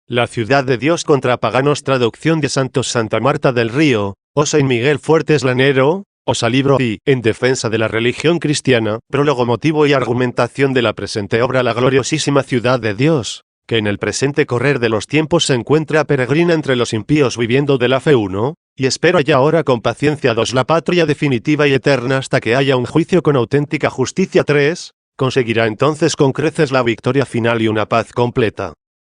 La ciudad de Dios contra paganos. Traducción de Santos Santa Marta del Río, o Saint Miguel Fuertes Lanero, Osa libro I, en defensa de la religión cristiana, prólogo, motivo y argumentación de la presente obra. La gloriosísima ciudad de Dios, que en el presente correr de los tiempos se encuentra peregrina entre los impíos viviendo de la fe 1, y espera ya ahora con paciencia 2 la patria definitiva y eterna hasta que haya un juicio con auténtica justicia 3, conseguirá entonces con creces la victoria final y una paz completa.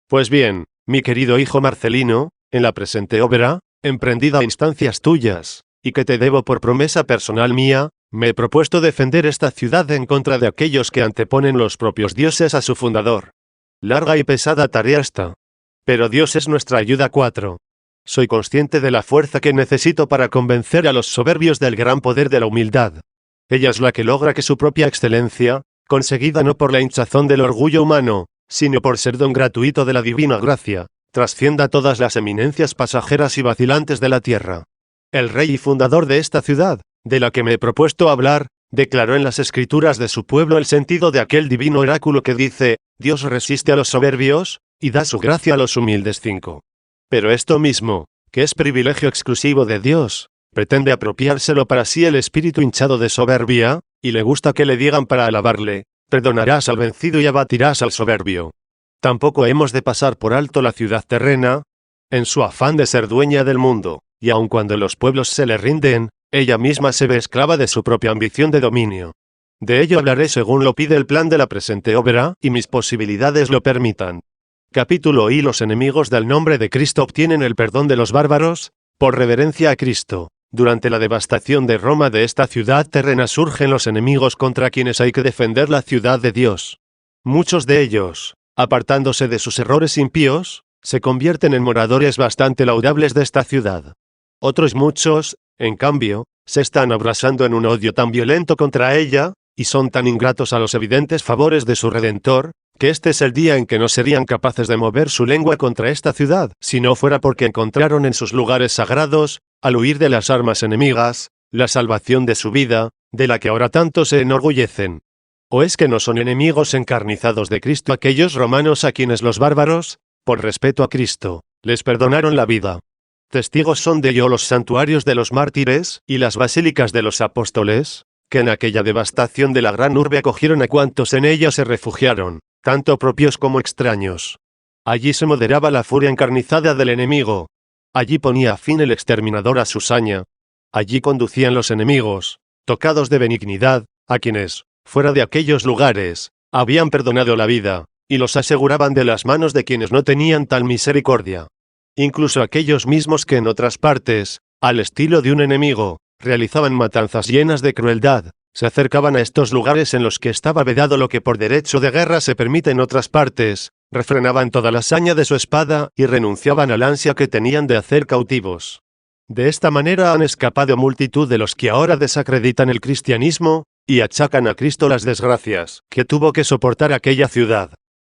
Pues bien, mi querido hijo Marcelino, en la presente obra, emprendida a instancias tuyas, y que te debo por promesa personal mía, me he propuesto defender esta ciudad en contra de aquellos que anteponen los propios dioses a su fundador. Larga y pesada tarea esta. Pero Dios es nuestra ayuda. 4. Soy consciente de la fuerza que necesito para convencer a los soberbios del gran poder de la humildad. Ella es la que logra que su propia excelencia, conseguida no por la hinchazón del orgullo humano, sino por ser don gratuito de la divina gracia, trascienda todas las eminencias pasajeras y vacilantes de la tierra. El rey y fundador de esta ciudad, de la que me he propuesto hablar, declaró en las escrituras de su pueblo el sentido de aquel divino oráculo que dice: Dios resiste a los soberbios, y da su gracia a los humildes. 5. Pero esto mismo, que es privilegio exclusivo de Dios, pretende apropiárselo para sí el espíritu hinchado de soberbia, y le gusta que le digan para alabarle: perdonarás al vencido y abatirás al soberbio. Tampoco hemos de pasar por alto la ciudad terrena, en su afán de ser dueña del mundo, y aun cuando los pueblos se le rinden, ella misma se ve esclava de su propia ambición de dominio. De ello hablaré según lo pide el plan de la presente obra, y mis posibilidades lo permitan. Capítulo I. Los enemigos del nombre de Cristo obtienen el perdón de los bárbaros, por reverencia a Cristo. Durante la devastación de Roma de esta ciudad terrena surgen los enemigos contra quienes hay que defender la ciudad de Dios. Muchos de ellos, apartándose de sus errores impíos, se convierten en moradores bastante laudables de esta ciudad. Otros muchos, en cambio, se están abrasando en un odio tan violento contra ella, y son tan ingratos a los evidentes favores de su Redentor, que este es el día en que no serían capaces de mover su lengua contra esta ciudad, si no fuera porque encontraron en sus lugares sagrados, al huir de las armas enemigas, la salvación de su vida, de la que ahora tanto se enorgullecen. ¿O es que no son enemigos encarnizados de Cristo aquellos romanos a quienes los bárbaros, por respeto a Cristo, les perdonaron la vida? Testigos son de ello los santuarios de los mártires y las basílicas de los apóstoles, que en aquella devastación de la gran urbe acogieron a cuantos en ella se refugiaron, tanto propios como extraños. Allí se moderaba la furia encarnizada del enemigo. Allí ponía fin el exterminador a su saña. Allí conducían los enemigos, tocados de benignidad, a quienes, fuera de aquellos lugares, habían perdonado la vida, y los aseguraban de las manos de quienes no tenían tal misericordia. Incluso aquellos mismos que en otras partes, al estilo de un enemigo, realizaban matanzas llenas de crueldad, se acercaban a estos lugares en los que estaba vedado lo que por derecho de guerra se permite en otras partes, refrenaban toda la saña de su espada y renunciaban al ansia que tenían de hacer cautivos. De esta manera han escapado multitud de los que ahora desacreditan el cristianismo, y achacan a Cristo las desgracias que tuvo que soportar aquella ciudad.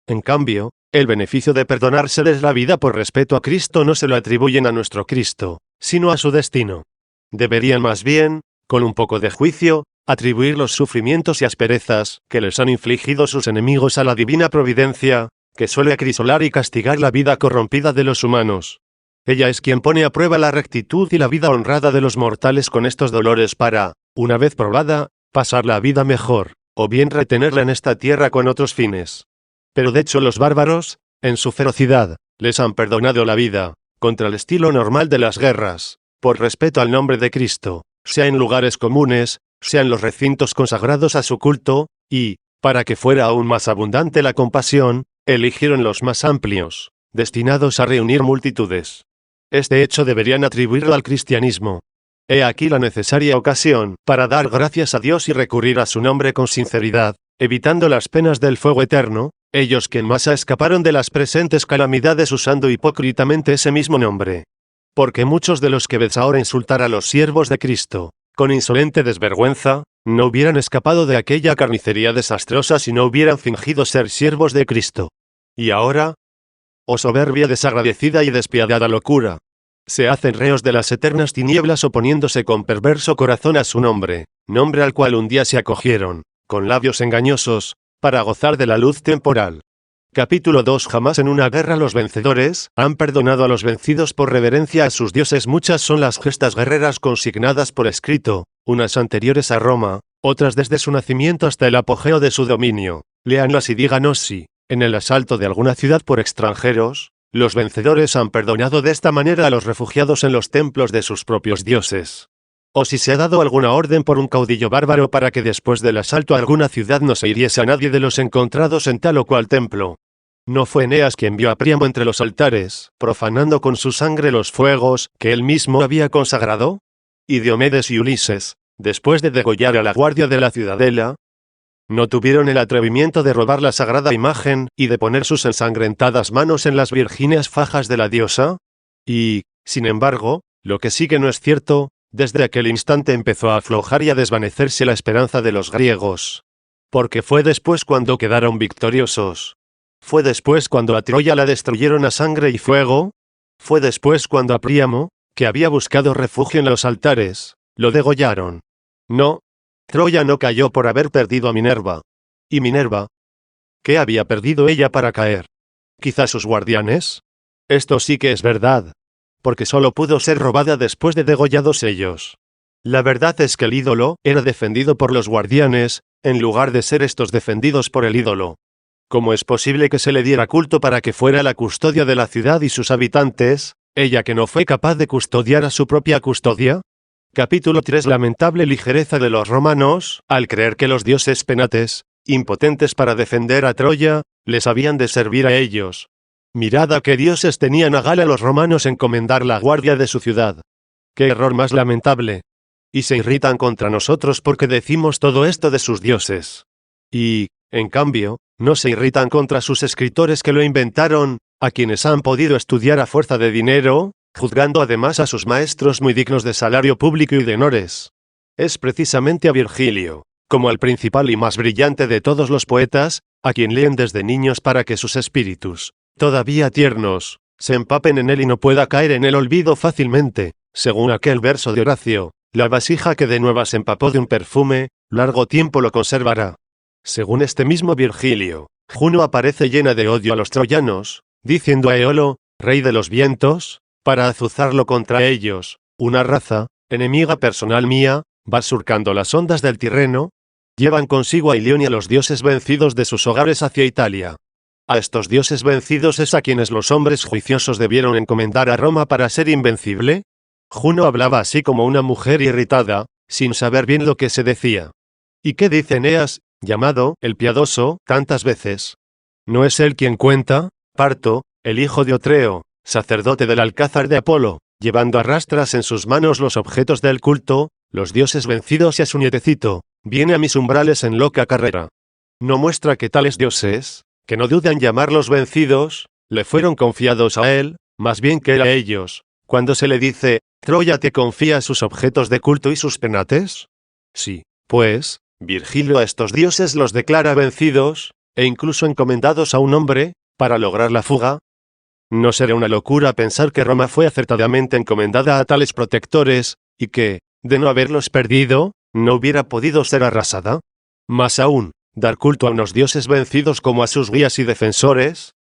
En cambio, el beneficio de perdonárseles la vida por respeto a Cristo no se lo atribuyen a nuestro Cristo, sino a su destino. Deberían más bien, con un poco de juicio, atribuir los sufrimientos y asperezas que les han infligido sus enemigos a la divina providencia, que suele acrisolar y castigar la vida corrompida de los humanos. Ella es quien pone a prueba la rectitud y la vida honrada de los mortales con estos dolores para, una vez probada, pasar la vida mejor, o bien retenerla en esta tierra con otros fines. Pero de hecho los bárbaros, en su ferocidad, les han perdonado la vida, contra el estilo normal de las guerras, por respeto al nombre de Cristo, sea en lugares comunes, sea en los recintos consagrados a su culto, y, para que fuera aún más abundante la compasión, eligieron los más amplios, destinados a reunir multitudes. Este hecho deberían atribuirlo al cristianismo. He aquí la necesaria ocasión para dar gracias a Dios y recurrir a su nombre con sinceridad, evitando las penas del fuego eterno, ellos que en masa escaparon de las presentes calamidades usando hipócritamente ese mismo nombre. Porque muchos de los que ves ahora insultar a los siervos de Cristo, con insolente desvergüenza, no hubieran escapado de aquella carnicería desastrosa si no hubieran fingido ser siervos de Cristo. Y ahora, oh soberbia desagradecida y despiadada locura, se hacen reos de las eternas tinieblas oponiéndose con perverso corazón a su nombre, nombre al cual un día se acogieron, con labios engañosos, para gozar de la luz temporal. Capítulo 2. Jamás en una guerra los vencedores han perdonado a los vencidos por reverencia a sus dioses. Muchas son las gestas guerreras consignadas por escrito, unas anteriores a Roma, otras desde su nacimiento hasta el apogeo de su dominio. Léanlas y díganos si, en el asalto de alguna ciudad por extranjeros, los vencedores han perdonado de esta manera a los refugiados en los templos de sus propios dioses. O si se ha dado alguna orden por un caudillo bárbaro para que después del asalto a alguna ciudad no se hiriese a nadie de los encontrados en tal o cual templo. ¿No fue Eneas quien vio a Príamo entre los altares, profanando con su sangre los fuegos que él mismo había consagrado? ¿Y Diomedes y Ulises, después de degollar a la guardia de la ciudadela, no tuvieron el atrevimiento de robar la sagrada imagen y de poner sus ensangrentadas manos en las virgíneas fajas de la diosa? Y, sin embargo, lo que sigue no es cierto. Desde aquel instante empezó a aflojar y a desvanecerse la esperanza de los griegos. Porque fue después cuando quedaron victoriosos. Fue después cuando a Troya la destruyeron a sangre y fuego. Fue después cuando a Príamo, que había buscado refugio en los altares, lo degollaron. No, Troya no cayó por haber perdido a Minerva. ¿Y Minerva? ¿Qué había perdido ella para caer? ¿Quizá sus guardianes? Esto sí que es verdad. Porque solo pudo ser robada después de degollados ellos. La verdad es que el ídolo era defendido por los guardianes, en lugar de ser estos defendidos por el ídolo. ¿Cómo es posible que se le diera culto para que fuera la custodia de la ciudad y sus habitantes, ella que no fue capaz de custodiar a su propia custodia? Capítulo 3. Lamentable ligereza de los romanos, al creer que los dioses penates, impotentes para defender a Troya, les habían de servir a ellos. Mirad a qué dioses tenían a gala los romanos encomendar la guardia de su ciudad. ¡Qué error más lamentable! Y se irritan contra nosotros porque decimos todo esto de sus dioses. Y, en cambio, no se irritan contra sus escritores que lo inventaron, a quienes han podido estudiar a fuerza de dinero, juzgando además a sus maestros muy dignos de salario público y de honores. Es precisamente a Virgilio, como al principal y más brillante de todos los poetas, a quien leen desde niños para que sus espíritus, todavía tiernos, se empapen en él y no pueda caer en el olvido fácilmente, según aquel verso de Horacio, la vasija que de nueva se empapó de un perfume, largo tiempo lo conservará. Según este mismo Virgilio, Juno aparece llena de odio a los troyanos, diciendo a Eolo, rey de los vientos, para azuzarlo contra ellos, una raza, enemiga personal mía, va surcando las ondas del Tirreno, llevan consigo a Ilión y a los dioses vencidos de sus hogares hacia Italia. A estos dioses vencidos es a quienes los hombres juiciosos debieron encomendar a Roma para ser invencible. Juno hablaba así como una mujer irritada, sin saber bien lo que se decía. ¿Y qué dice Eneas, llamado el piadoso, tantas veces? ¿No es él quien cuenta, Parto, el hijo de Otreo, sacerdote del alcázar de Apolo, llevando a rastras en sus manos los objetos del culto, los dioses vencidos y a su nietecito, viene a mis umbrales en loca carrera? ¿No muestra que tales dioses, que no dudan llamarlos vencidos, le fueron confiados a él, más bien que él a ellos, cuando se le dice, Troya te confía sus objetos de culto y sus penates? Sí, pues, Virgilio a estos dioses los declara vencidos, e incluso encomendados a un hombre, para lograr la fuga. ¿No será una locura pensar que Roma fue acertadamente encomendada a tales protectores, y que, de no haberlos perdido, no hubiera podido ser arrasada? Más aún, ¿dar culto a unos dioses vencidos como a sus guías y defensores?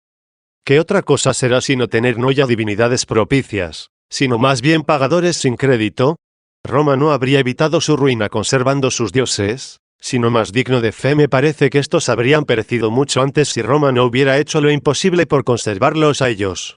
¿Qué otra cosa será sino tener no ya divinidades propicias, sino más bien pagadores sin crédito? Roma no habría evitado su ruina conservando sus dioses, sino más digno de fe me parece que estos habrían perecido mucho antes si Roma no hubiera hecho lo imposible por conservarlos a ellos.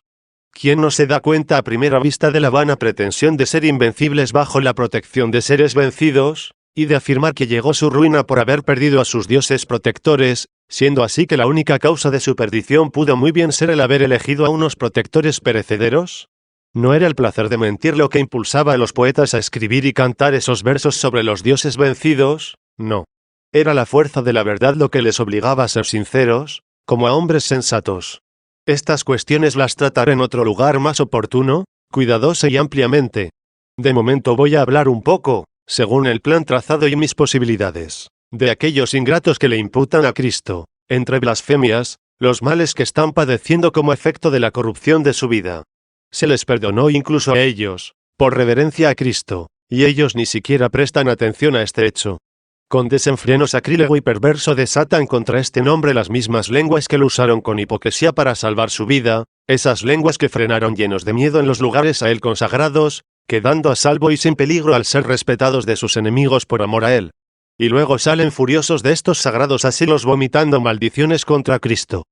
¿Quién no se da cuenta a primera vista de la vana pretensión de ser invencibles bajo la protección de seres vencidos, y de afirmar que llegó su ruina por haber perdido a sus dioses protectores, siendo así que la única causa de su perdición pudo muy bien ser el haber elegido a unos protectores perecederos? ¿No era el placer de mentir lo que impulsaba a los poetas a escribir y cantar esos versos sobre los dioses vencidos? No. Era la fuerza de la verdad lo que les obligaba a ser sinceros, como a hombres sensatos. Estas cuestiones las trataré en otro lugar más oportuno, cuidadosa y ampliamente. De momento voy a hablar un poco, según el plan trazado y mis posibilidades, de aquellos ingratos que le imputan a Cristo, entre blasfemias, los males que están padeciendo como efecto de la corrupción de su vida. Se les perdonó incluso a ellos, por reverencia a Cristo, y ellos ni siquiera prestan atención a este hecho. Con desenfreno sacrílego y perverso desatan contra este nombre las mismas lenguas que lo usaron con hipocresía para salvar su vida, esas lenguas que frenaron llenos de miedo en los lugares a él consagrados, quedando a salvo y sin peligro al ser respetados de sus enemigos por amor a él. Y luego salen furiosos de estos sagrados asilos vomitando maldiciones contra Cristo.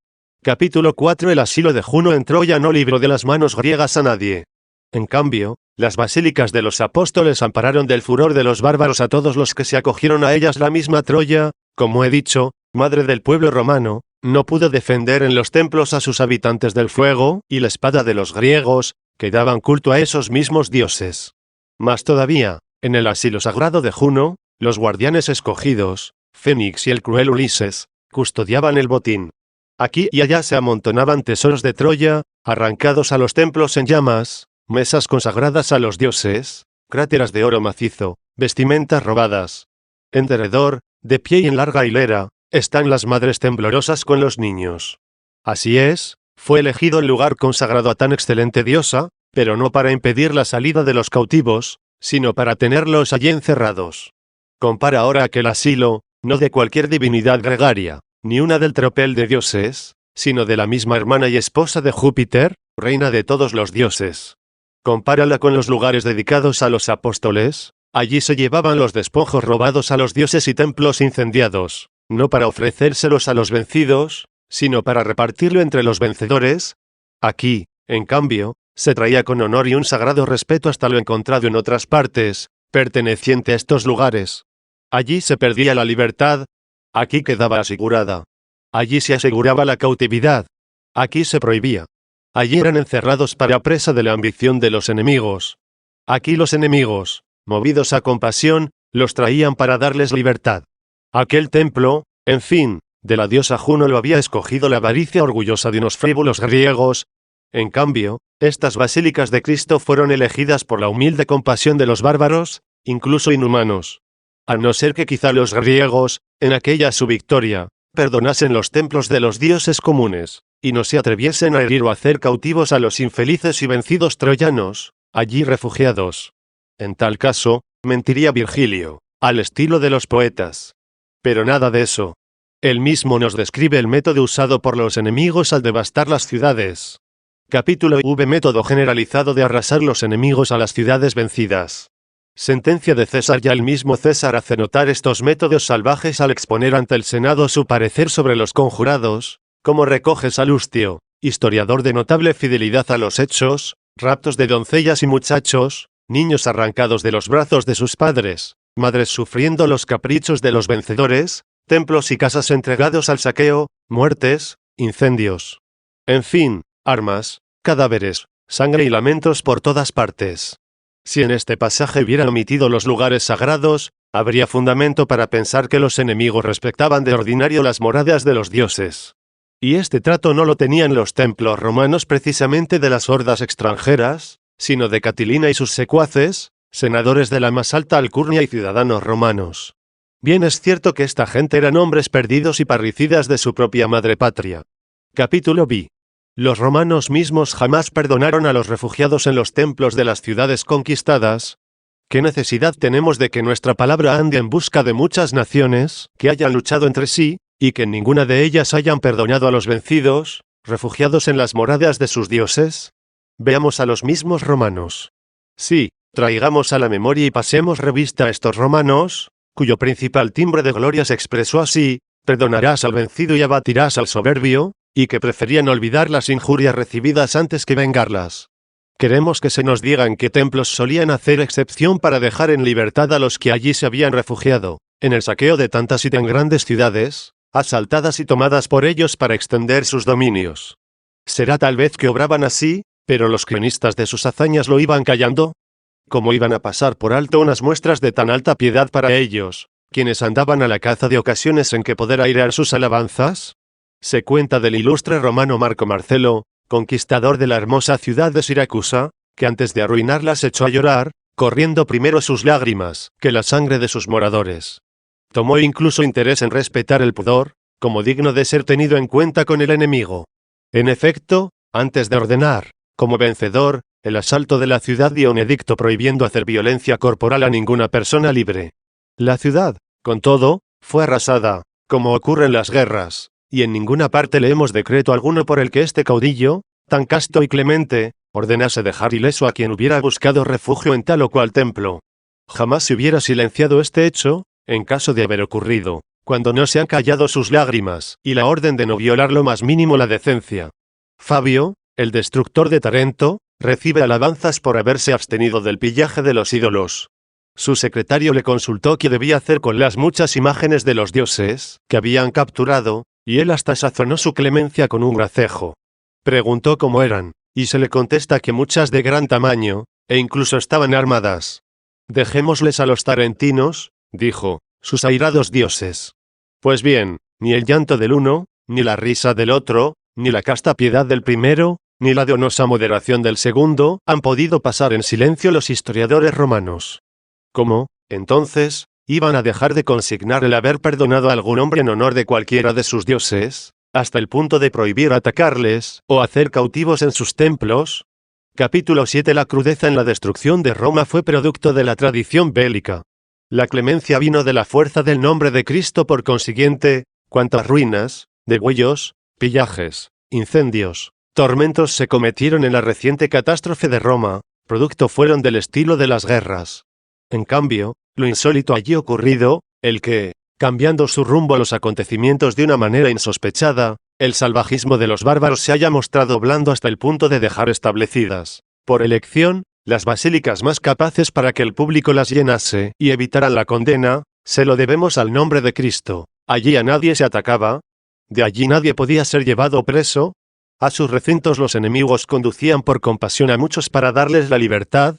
Capítulo 4. El asilo de Juno en Troya no libró de las manos griegas a nadie. En cambio, las basílicas de los apóstoles ampararon del furor de los bárbaros a todos los que se acogieron a ellas. La misma Troya, como he dicho, madre del pueblo romano, no pudo defender en los templos a sus habitantes del fuego y la espada de los griegos, que daban culto a esos mismos dioses. Más todavía, en el asilo sagrado de Juno, los guardianes escogidos, Fénix y el cruel Ulises, custodiaban el botín. Aquí y allá se amontonaban tesoros de Troya, arrancados a los templos en llamas, mesas consagradas a los dioses, cráteras de oro macizo, vestimentas robadas. En derredor, de pie y en larga hilera, están las madres temblorosas con los niños. Así es, fue elegido el lugar consagrado a tan excelente diosa, pero no para impedir la salida de los cautivos, sino para tenerlos allí encerrados. Compara ahora aquel asilo, no de cualquier divinidad gregaria, ni una del tropel de dioses, sino de la misma hermana y esposa de Júpiter, reina de todos los dioses. Compárala con los lugares dedicados a los apóstoles, allí se llevaban los despojos robados a los dioses y templos incendiados, no para ofrecérselos a los vencidos, sino para repartirlo entre los vencedores. Aquí, en cambio, se traía con honor y un sagrado respeto hasta lo encontrado en otras partes, perteneciente a estos lugares. Allí se perdía la libertad, aquí quedaba asegurada. Allí se aseguraba la cautividad, aquí se prohibía. Allí eran encerrados para presa de la ambición de los enemigos. Aquí los enemigos, movidos a compasión, los traían para darles libertad. Aquel templo, en fin, de la diosa Juno lo había escogido la avaricia orgullosa de unos frívolos griegos. En cambio, estas basílicas de Cristo fueron elegidas por la humilde compasión de los bárbaros, incluso inhumanos. A no ser que quizá los griegos, en aquella su victoria, perdonasen los templos de los dioses comunes, y no se atreviesen a herir o hacer cautivos a los infelices y vencidos troyanos, allí refugiados. En tal caso, mentiría Virgilio, al estilo de los poetas. Pero nada de eso. Él mismo nos describe el método usado por los enemigos al devastar las ciudades. Capítulo V. Método generalizado de arrasar los enemigos a las ciudades vencidas. Sentencia de César. Ya el mismo César hace notar estos métodos salvajes al exponer ante el Senado su parecer sobre los conjurados, como recoge Salustio, historiador de notable fidelidad a los hechos, raptos de doncellas y muchachos, niños arrancados de los brazos de sus padres, madres sufriendo los caprichos de los vencedores, templos y casas entregados al saqueo, muertes, incendios. En fin, armas, cadáveres, sangre y lamentos por todas partes. Si en este pasaje hubieran omitido los lugares sagrados, habría fundamento para pensar que los enemigos respetaban de ordinario las moradas de los dioses. Y este trato no lo tenían los templos romanos precisamente de las hordas extranjeras, sino de Catilina y sus secuaces, senadores de la más alta alcurnia y ciudadanos romanos. Bien es cierto que esta gente eran hombres perdidos y parricidas de su propia madre patria. Capítulo V. Los romanos mismos jamás perdonaron a los refugiados en los templos de las ciudades conquistadas. ¿Qué necesidad tenemos de que nuestra palabra ande en busca de muchas naciones que hayan luchado entre sí, y que en ninguna de ellas hayan perdonado a los vencidos, refugiados en las moradas de sus dioses? Veamos a los mismos romanos. Sí, traigamos a la memoria y pasemos revista a estos romanos, cuyo principal timbre de gloria se expresó así: perdonarás al vencido y abatirás al soberbio, y que preferían olvidar las injurias recibidas antes que vengarlas. Queremos que se nos diga en qué templos solían hacer excepción para dejar en libertad a los que allí se habían refugiado, en el saqueo de tantas y tan grandes ciudades, asaltadas y tomadas por ellos para extender sus dominios. ¿Será tal vez que obraban así, pero los cronistas de sus hazañas lo iban callando? ¿Cómo iban a pasar por alto unas muestras de tan alta piedad para ellos, quienes andaban a la caza de ocasiones en que poder airear sus alabanzas? Se cuenta del ilustre romano Marco Marcelo, conquistador de la hermosa ciudad de Siracusa, que antes de arruinarla se echó a llorar, corriendo primero sus lágrimas que la sangre de sus moradores. Tomó incluso interés en respetar el pudor, como digno de ser tenido en cuenta con el enemigo. En efecto, antes de ordenar, como vencedor, el asalto de la ciudad dio un edicto prohibiendo hacer violencia corporal a ninguna persona libre. La ciudad, Con todo, fue arrasada, como ocurre en las guerras, y en ninguna parte leemos decreto alguno por el que este caudillo, tan casto y clemente, ordenase dejar ileso a quien hubiera buscado refugio en tal o cual templo. Jamás se hubiera silenciado este hecho, en caso de haber ocurrido, cuando no se han callado sus lágrimas, y la orden de no violar lo más mínimo la decencia. Fabio, el destructor de Tarento, recibe alabanzas por haberse abstenido del pillaje de los ídolos. Su secretario le consultó qué debía hacer con las muchas imágenes de los dioses que habían capturado, y él hasta sazonó su clemencia con un gracejo. Preguntó cómo eran, y se le contesta que muchas de gran tamaño, e incluso estaban armadas. Dejémosles a los tarentinos, dijo, sus airados dioses. Pues bien, ni el llanto del uno, ni la risa del otro, ni la casta piedad del primero, ni la donosa moderación del segundo, han podido pasar en silencio los historiadores romanos. ¿Cómo, entonces, iban a dejar de consignar el haber perdonado a algún hombre en honor de cualquiera de sus dioses, hasta el punto de prohibir atacarles, o hacer cautivos en sus templos? Capítulo 7. La crudeza en la destrucción de Roma fue producto de la tradición bélica. La clemencia vino de la fuerza del nombre de Cristo. Por consiguiente, cuantas ruinas, degüellos, pillajes, incendios, tormentos se cometieron en la reciente catástrofe de Roma, producto fueron del estilo de las guerras. En cambio, lo insólito allí ocurrido, el que, cambiando su rumbo a los acontecimientos de una manera insospechada, el salvajismo de los bárbaros se haya mostrado blando hasta el punto de dejar establecidas, por elección, las basílicas más capaces para que el público las llenase y evitaran la condena, se lo debemos al nombre de Cristo. Allí a nadie se atacaba, de allí nadie podía ser llevado preso, a sus recintos los enemigos conducían por compasión a muchos para darles la libertad,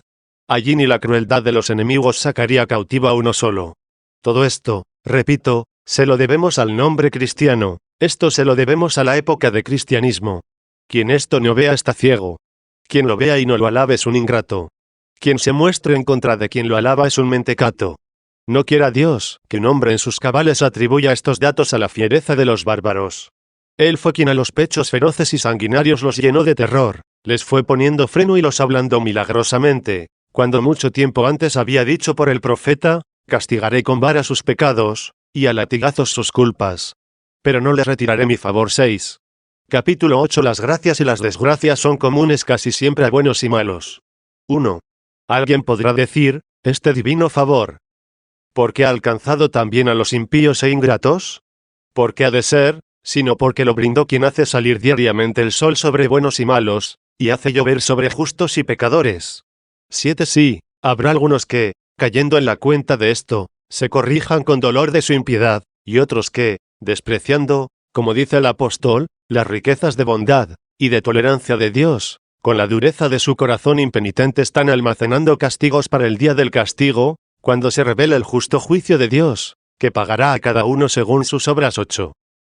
allí ni la crueldad de los enemigos sacaría cautivo a uno solo. Todo esto, repito, se lo debemos al nombre cristiano, esto se lo debemos a la época de cristianismo. Quien esto no vea está ciego. Quien lo vea y no lo alabe es un ingrato. Quien se muestre en contra de quien lo alaba es un mentecato. No quiera Dios que un hombre en sus cabales atribuya estos datos a la fiereza de los bárbaros. Él fue quien a los pechos feroces y sanguinarios los llenó de terror, les fue poniendo freno y los ablandó milagrosamente, cuando mucho tiempo antes había dicho por el profeta, castigaré con vara sus pecados, y a latigazos sus culpas. Pero no les retiraré mi favor. 6. Capítulo 8. Las gracias y las desgracias son comunes casi siempre a buenos y malos. 1. Alguien podrá decir, este divino favor, ¿por qué ha alcanzado también a los impíos e ingratos? ¿Por qué ha de ser, sino porque lo brindó quien hace salir diariamente el sol sobre buenos y malos, y hace llover sobre justos y pecadores? 7. Sí, habrá algunos que, cayendo en la cuenta de esto, se corrijan con dolor de su impiedad, y otros que, despreciando, como dice el apóstol, las riquezas de bondad y de tolerancia de Dios, con la dureza de su corazón impenitente están almacenando castigos para el día del castigo, cuando se revele el justo juicio de Dios, que pagará a cada uno según sus obras. 8.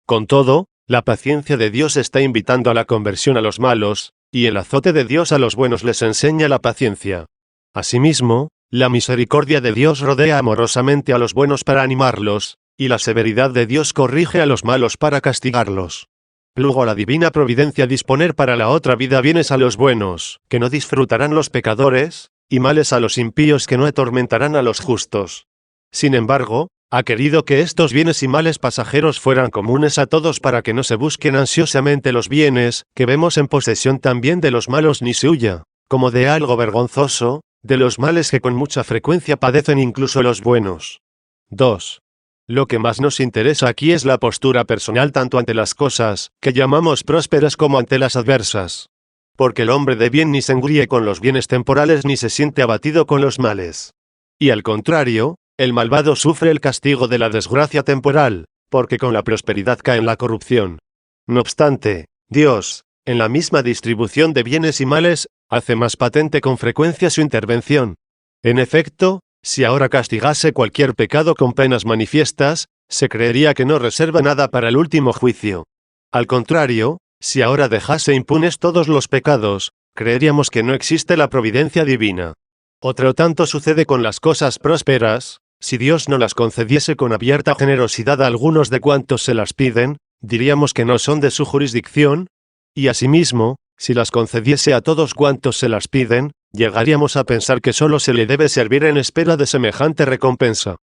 Con todo, la paciencia de Dios está invitando a la conversión a los malos, y el azote de Dios a los buenos les enseña la paciencia. Asimismo, la misericordia de Dios rodea amorosamente a los buenos para animarlos, y la severidad de Dios corrige a los malos para castigarlos. Luego a la divina providencia disponer para la otra vida bienes a los buenos, que no disfrutarán los pecadores, y males a los impíos que no atormentarán a los justos. Sin embargo, ha querido que estos bienes y males pasajeros fueran comunes a todos para que no se busquen ansiosamente los bienes que vemos en posesión también de los malos ni se huya, como de algo vergonzoso, de los males que con mucha frecuencia padecen incluso los buenos. 2. Lo que más nos interesa aquí es la postura personal tanto ante las cosas que llamamos prósperas como ante las adversas. Porque el hombre de bien ni se engríe con los bienes temporales ni se siente abatido con los males. Y al contrario, el malvado sufre el castigo de la desgracia temporal, porque con la prosperidad cae en la corrupción. No obstante, Dios, en la misma distribución de bienes y males, hace más patente con frecuencia su intervención. En efecto, si ahora castigase cualquier pecado con penas manifiestas, se creería que no reserva nada para el último juicio. Al contrario, si ahora dejase impunes todos los pecados, creeríamos que no existe la providencia divina. Otro tanto sucede con las cosas prósperas, si Dios no las concediese con abierta generosidad a algunos de cuantos se las piden, diríamos que no son de su jurisdicción, y asimismo, si las concediese a todos cuantos se las piden, llegaríamos a pensar que solo se le debe servir en espera de semejante recompensa.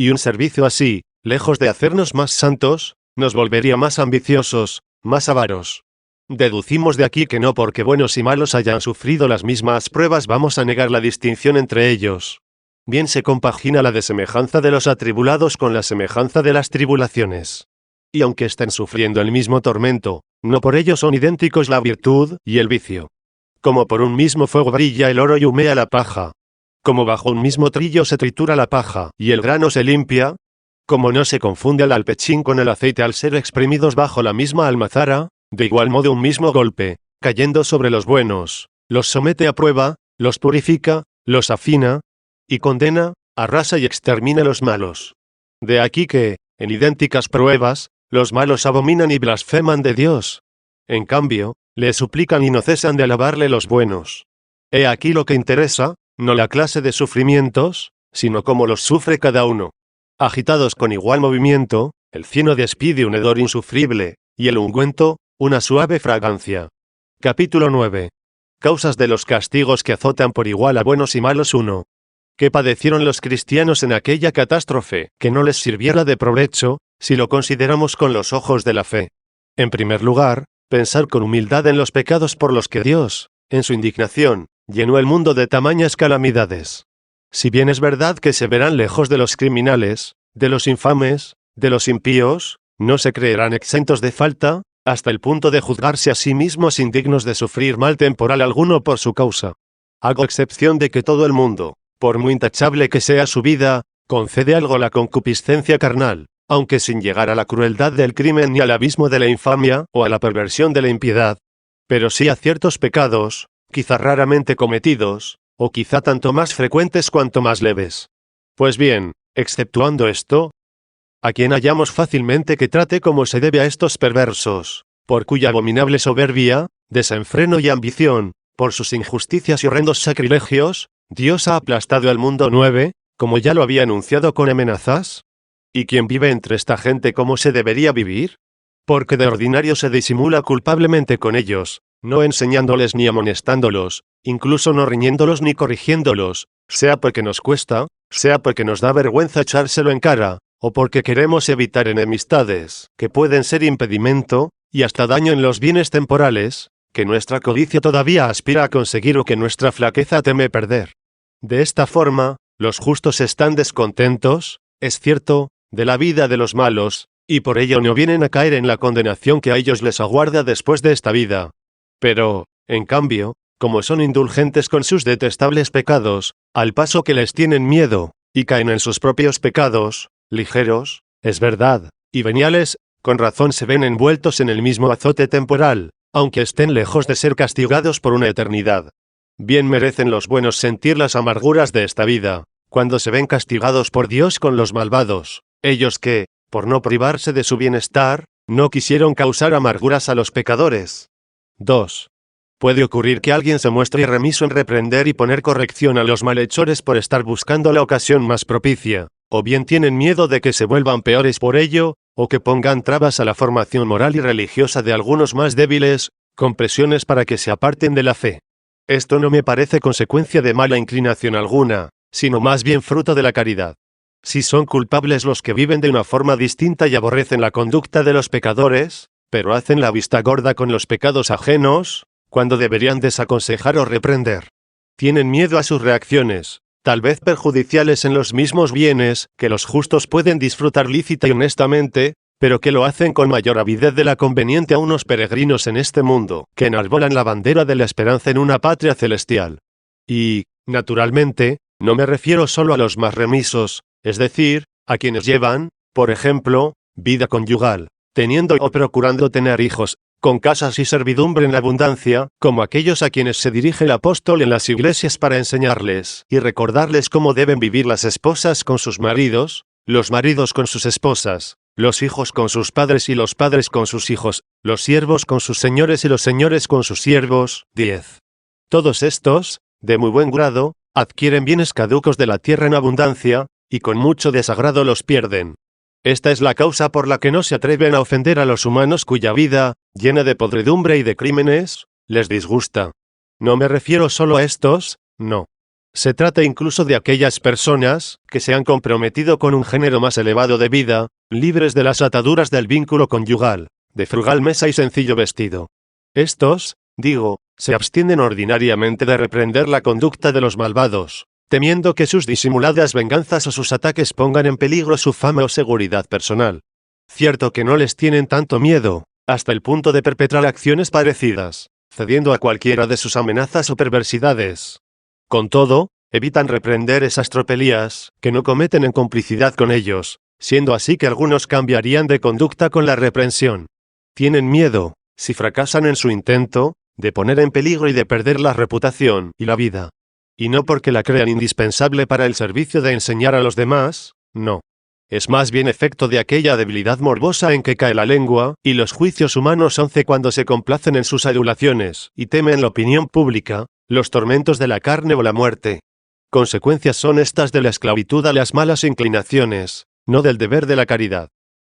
y un servicio así, lejos de hacernos más santos, nos volvería más ambiciosos, más avaros. Deducimos de aquí que no porque buenos y malos hayan sufrido las mismas pruebas vamos a negar la distinción entre ellos. Bien se compagina la desemejanza de los atribulados con la semejanza de las tribulaciones. Y aunque estén sufriendo el mismo tormento, no por ello son idénticos la virtud y el vicio. Como por un mismo fuego brilla el oro y humea la paja. Como bajo un mismo trillo se tritura la paja y el grano se limpia. Como no se confunde el alpechín con el aceite al ser exprimidos bajo la misma almazara, de igual modo un mismo golpe, cayendo sobre los buenos, los somete a prueba, los purifica, los afina, y condena, arrasa y extermina a los malos. De aquí que, en idénticas pruebas, los malos abominan y blasfeman de Dios. En cambio, le suplican y no cesan de alabarle los buenos. He aquí lo que interesa, no la clase de sufrimientos, sino cómo los sufre cada uno. Agitados con igual movimiento, el cieno despide un hedor insufrible, y el ungüento, una suave fragancia. Capítulo 9. Causas de los castigos que azotan por igual a buenos y malos 1. ¿Qué padecieron los cristianos en aquella catástrofe, que no les sirviera de provecho, si lo consideramos con los ojos de la fe? En primer lugar, pensar con humildad en los pecados por los que Dios, en su indignación, llenó el mundo de tamañas calamidades. Si bien es verdad que se verán lejos de los criminales, de los infames, de los impíos, no se creerán exentos de falta, hasta el punto de juzgarse a sí mismos indignos de sufrir mal temporal alguno por su causa. Hago excepción de que todo el mundo, por muy intachable que sea su vida, concede algo a la concupiscencia carnal, aunque sin llegar a la crueldad del crimen ni al abismo de la infamia o a la perversión de la impiedad. Pero sí a ciertos pecados, quizá raramente cometidos, o quizá tanto más frecuentes cuanto más leves. Pues bien, exceptuando esto, a quien hallamos fácilmente que trate como se debe a estos perversos, por cuya abominable soberbia, desenfreno y ambición, por sus injusticias y horrendos sacrilegios, Dios ha aplastado al mundo 9, como ya lo había anunciado con amenazas. ¿Y quién vive entre esta gente como se debería vivir? Porque de ordinario se disimula culpablemente con ellos, no enseñándoles ni amonestándolos, incluso no riñéndolos ni corrigiéndolos, sea porque nos cuesta, sea porque nos da vergüenza echárselo en cara, o porque queremos evitar enemistades, que pueden ser impedimento, y hasta daño en los bienes temporales, que nuestra codicia todavía aspira a conseguir o que nuestra flaqueza teme perder. De esta forma, los justos están descontentos, es cierto, de la vida de los malos, y por ello no vienen a caer en la condenación que a ellos les aguarda después de esta vida. Pero, en cambio, como son indulgentes con sus detestables pecados, al paso que les tienen miedo, y caen en sus propios pecados, ligeros, es verdad, y veniales, con razón se ven envueltos en el mismo azote temporal, aunque estén lejos de ser castigados por una eternidad. Bien merecen los buenos sentir las amarguras de esta vida, cuando se ven castigados por Dios con los malvados, ellos que, por no privarse de su bienestar, no quisieron causar amarguras a los pecadores. 2. Puede ocurrir que alguien se muestre remiso en reprender y poner corrección a los malhechores por estar buscando la ocasión más propicia, o bien tienen miedo de que se vuelvan peores por ello, o que pongan trabas a la formación moral y religiosa de algunos más débiles, con presiones para que se aparten de la fe. Esto no me parece consecuencia de mala inclinación alguna, sino más bien fruto de la caridad. Si son culpables los que viven de una forma distinta y aborrecen la conducta de los pecadores, pero hacen la vista gorda con los pecados ajenos, cuando deberían desaconsejar o reprender. Tienen miedo a sus reacciones, tal vez perjudiciales en los mismos bienes que los justos pueden disfrutar lícita y honestamente, pero que lo hacen con mayor avidez de la conveniente a unos peregrinos en este mundo, que enarbolan la bandera de la esperanza en una patria celestial. Y, naturalmente, no me refiero solo a los más remisos, es decir, a quienes llevan, por ejemplo, vida conyugal, teniendo o procurando tener hijos, con casas y servidumbre en abundancia, como aquellos a quienes se dirige el apóstol en las iglesias para enseñarles y recordarles cómo deben vivir las esposas con sus maridos, los maridos con sus esposas, los hijos con sus padres y los padres con sus hijos, los siervos con sus señores y los señores con sus siervos. 10. Todos estos, de muy buen grado, adquieren bienes caducos de la tierra en abundancia, y con mucho desagrado los pierden. Esta es la causa por la que no se atreven a ofender a los humanos cuya vida, llena de podredumbre y de crímenes, les disgusta. No me refiero solo a estos, no. Se trata incluso de aquellas personas que se han comprometido con un género más elevado de vida, libres de las ataduras del vínculo conyugal, de frugal mesa y sencillo vestido. Estos, digo, se abstienen ordinariamente de reprender la conducta de los malvados, temiendo que sus disimuladas venganzas o sus ataques pongan en peligro su fama o seguridad personal. Cierto que no les tienen tanto miedo, hasta el punto de perpetrar acciones parecidas, cediendo a cualquiera de sus amenazas o perversidades. Con todo, evitan reprender esas tropelías, que no cometen en complicidad con ellos, siendo así que algunos cambiarían de conducta con la reprensión. Tienen miedo, si fracasan en su intento, de poner en peligro y de perder la reputación y la vida. Y no porque la crean indispensable para el servicio de enseñar a los demás, no. Es más bien efecto de aquella debilidad morbosa en que cae la lengua, y los juicios humanos cuando se complacen en sus adulaciones, y temen la opinión pública, los tormentos de la carne o la muerte. Consecuencias son estas de la esclavitud a las malas inclinaciones, no del deber de la caridad.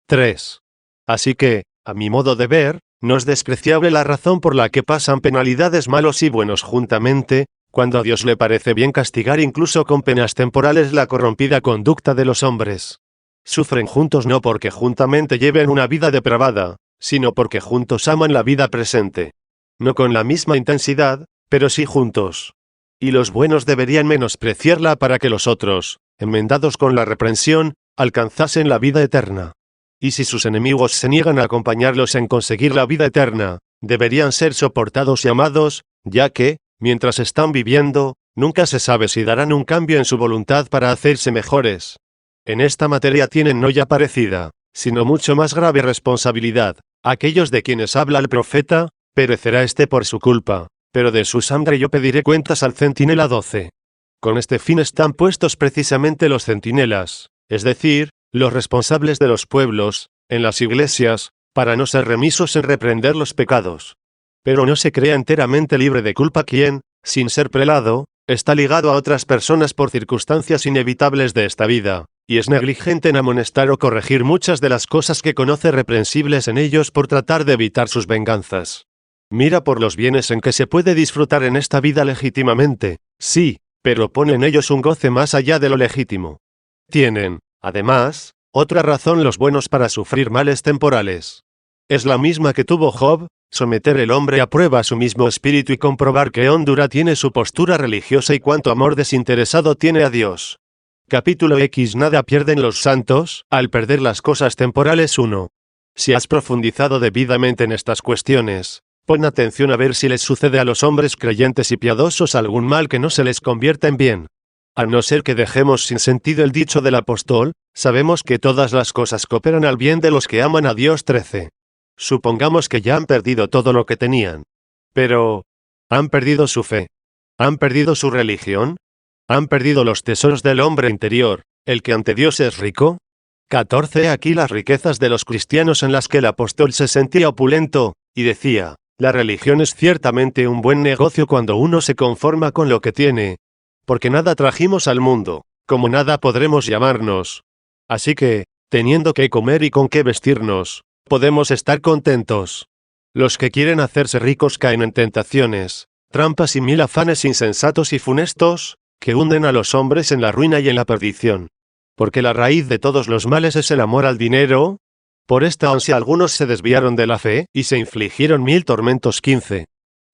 3. Así que, a mi modo de ver, no es despreciable la razón por la que pasan penalidades malos y buenos juntamente, cuando a Dios le parece bien castigar incluso con penas temporales la corrompida conducta de los hombres. Sufren juntos no porque juntamente lleven una vida depravada, sino porque juntos aman la vida presente. No con la misma intensidad, pero sí juntos. Y los buenos deberían menospreciarla para que los otros, enmendados con la reprensión, alcanzasen la vida eterna. Y si sus enemigos se niegan a acompañarlos en conseguir la vida eterna, deberían ser soportados y amados, ya que, mientras están viviendo, nunca se sabe si darán un cambio en su voluntad para hacerse mejores. En esta materia tienen no ya parecida, sino mucho más grave responsabilidad, aquellos de quienes habla el profeta, perecerá este por su culpa, pero de su sangre yo pediré cuentas al centinela 12. Con este fin están puestos precisamente los centinelas, es decir, los responsables de los pueblos, en las iglesias, para no ser remisos en reprender los pecados. Pero no se crea enteramente libre de culpa quien, sin ser prelado, está ligado a otras personas por circunstancias inevitables de esta vida, y es negligente en amonestar o corregir muchas de las cosas que conoce reprensibles en ellos por tratar de evitar sus venganzas. Mira por los bienes en que se puede disfrutar en esta vida legítimamente, sí, pero pone en ellos un goce más allá de lo legítimo. Tienen, además, otra razón los buenos para sufrir males temporales. Es la misma que tuvo Job, someter el hombre a prueba a su mismo espíritu y comprobar qué hondura tiene su postura religiosa y cuánto amor desinteresado tiene a Dios. Capítulo X. Nada pierden los santos, al perder las cosas temporales. 1. Si has profundizado debidamente en estas cuestiones, pon atención a ver si les sucede a los hombres creyentes y piadosos algún mal que no se les convierta en bien. A no ser que dejemos sin sentido el dicho del apóstol, sabemos que todas las cosas cooperan al bien de los que aman a Dios. 13. Supongamos que ya han perdido todo lo que tenían. Pero, ¿han perdido su fe? ¿Han perdido su religión? ¿Han perdido los tesoros del hombre interior, el que ante Dios es rico? 14. Aquí las riquezas de los cristianos en las que el apóstol se sentía opulento, y decía, la religión es ciertamente un buen negocio cuando uno se conforma con lo que tiene, porque nada trajimos al mundo, como nada podremos llamarnos. Así que, teniendo qué comer y con qué vestirnos, podemos estar contentos. Los que quieren hacerse ricos caen en tentaciones, trampas y mil afanes insensatos y funestos, que hunden a los hombres en la ruina y en la perdición. Porque la raíz de todos los males es el amor al dinero. Por esta ansia algunos se desviaron de la fe, y se infligieron 1000 tormentos. 15.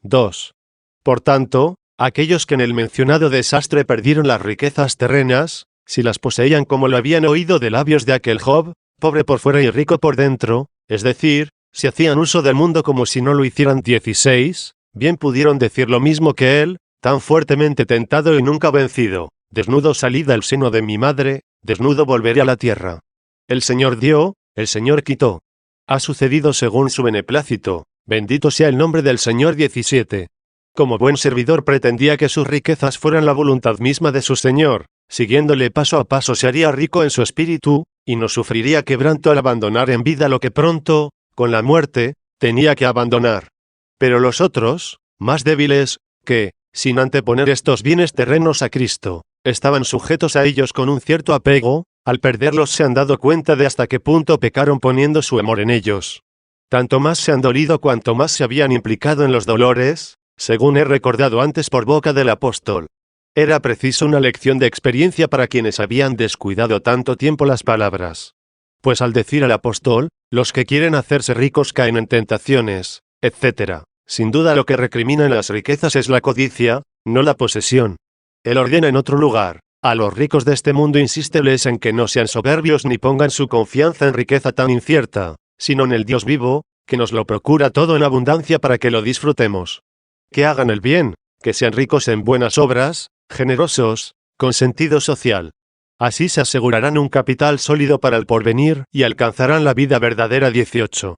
2. Por tanto, aquellos que en el mencionado desastre perdieron las riquezas terrenas, si las poseían como lo habían oído de labios de aquel Job, pobre por fuera y rico por dentro, es decir, si hacían uso del mundo como si no lo hicieran. 16. Bien pudieron decir lo mismo que él, tan fuertemente tentado y nunca vencido, desnudo salí del seno de mi madre, desnudo volveré a la tierra. El Señor dio, el Señor quitó. Ha sucedido según su beneplácito, bendito sea el nombre del Señor. 17. Como buen servidor pretendía que sus riquezas fueran la voluntad misma de su Señor, siguiéndole paso a paso se haría rico en su espíritu, y no sufriría quebranto al abandonar en vida lo que pronto, con la muerte, tenía que abandonar. Pero los otros, más débiles, que, sin anteponer estos bienes terrenos a Cristo, estaban sujetos a ellos con un cierto apego, al perderlos se han dado cuenta de hasta qué punto pecaron poniendo su amor en ellos. Tanto más se han dolido cuanto más se habían implicado en los dolores, según he recordado antes por boca del apóstol. Era preciso una lección de experiencia para quienes habían descuidado tanto tiempo las palabras. Pues al decir al apóstol, los que quieren hacerse ricos caen en tentaciones, etc. Sin duda lo que recriminan las riquezas es la codicia, no la posesión. Él ordena en otro lugar, a los ricos de este mundo insísteles en que no sean soberbios ni pongan su confianza en riqueza tan incierta, sino en el Dios vivo, que nos lo procura todo en abundancia para que lo disfrutemos. Que hagan el bien, que sean ricos en buenas obras, generosos, con sentido social. Así se asegurarán un capital sólido para el porvenir y alcanzarán la vida verdadera. 18.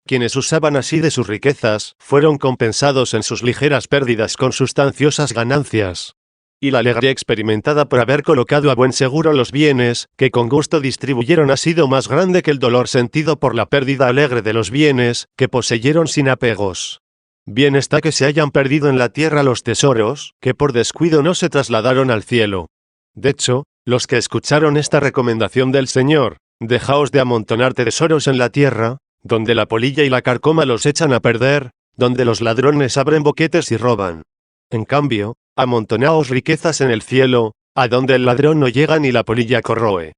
Quienes usaban así de sus riquezas fueron compensados en sus ligeras pérdidas con sustanciosas ganancias. Y la alegría experimentada por haber colocado a buen seguro los bienes que con gusto distribuyeron ha sido más grande que el dolor sentido por la pérdida alegre de los bienes que poseyeron sin apegos. Bien está que se hayan perdido en la tierra los tesoros, que por descuido no se trasladaron al cielo. De hecho, los que escucharon esta recomendación del Señor, dejaos de amontonar tesoros en la tierra, donde la polilla y la carcoma los echan a perder, donde los ladrones abren boquetes y roban. En cambio, amontonaos riquezas en el cielo, a donde el ladrón no llega ni la polilla corroe.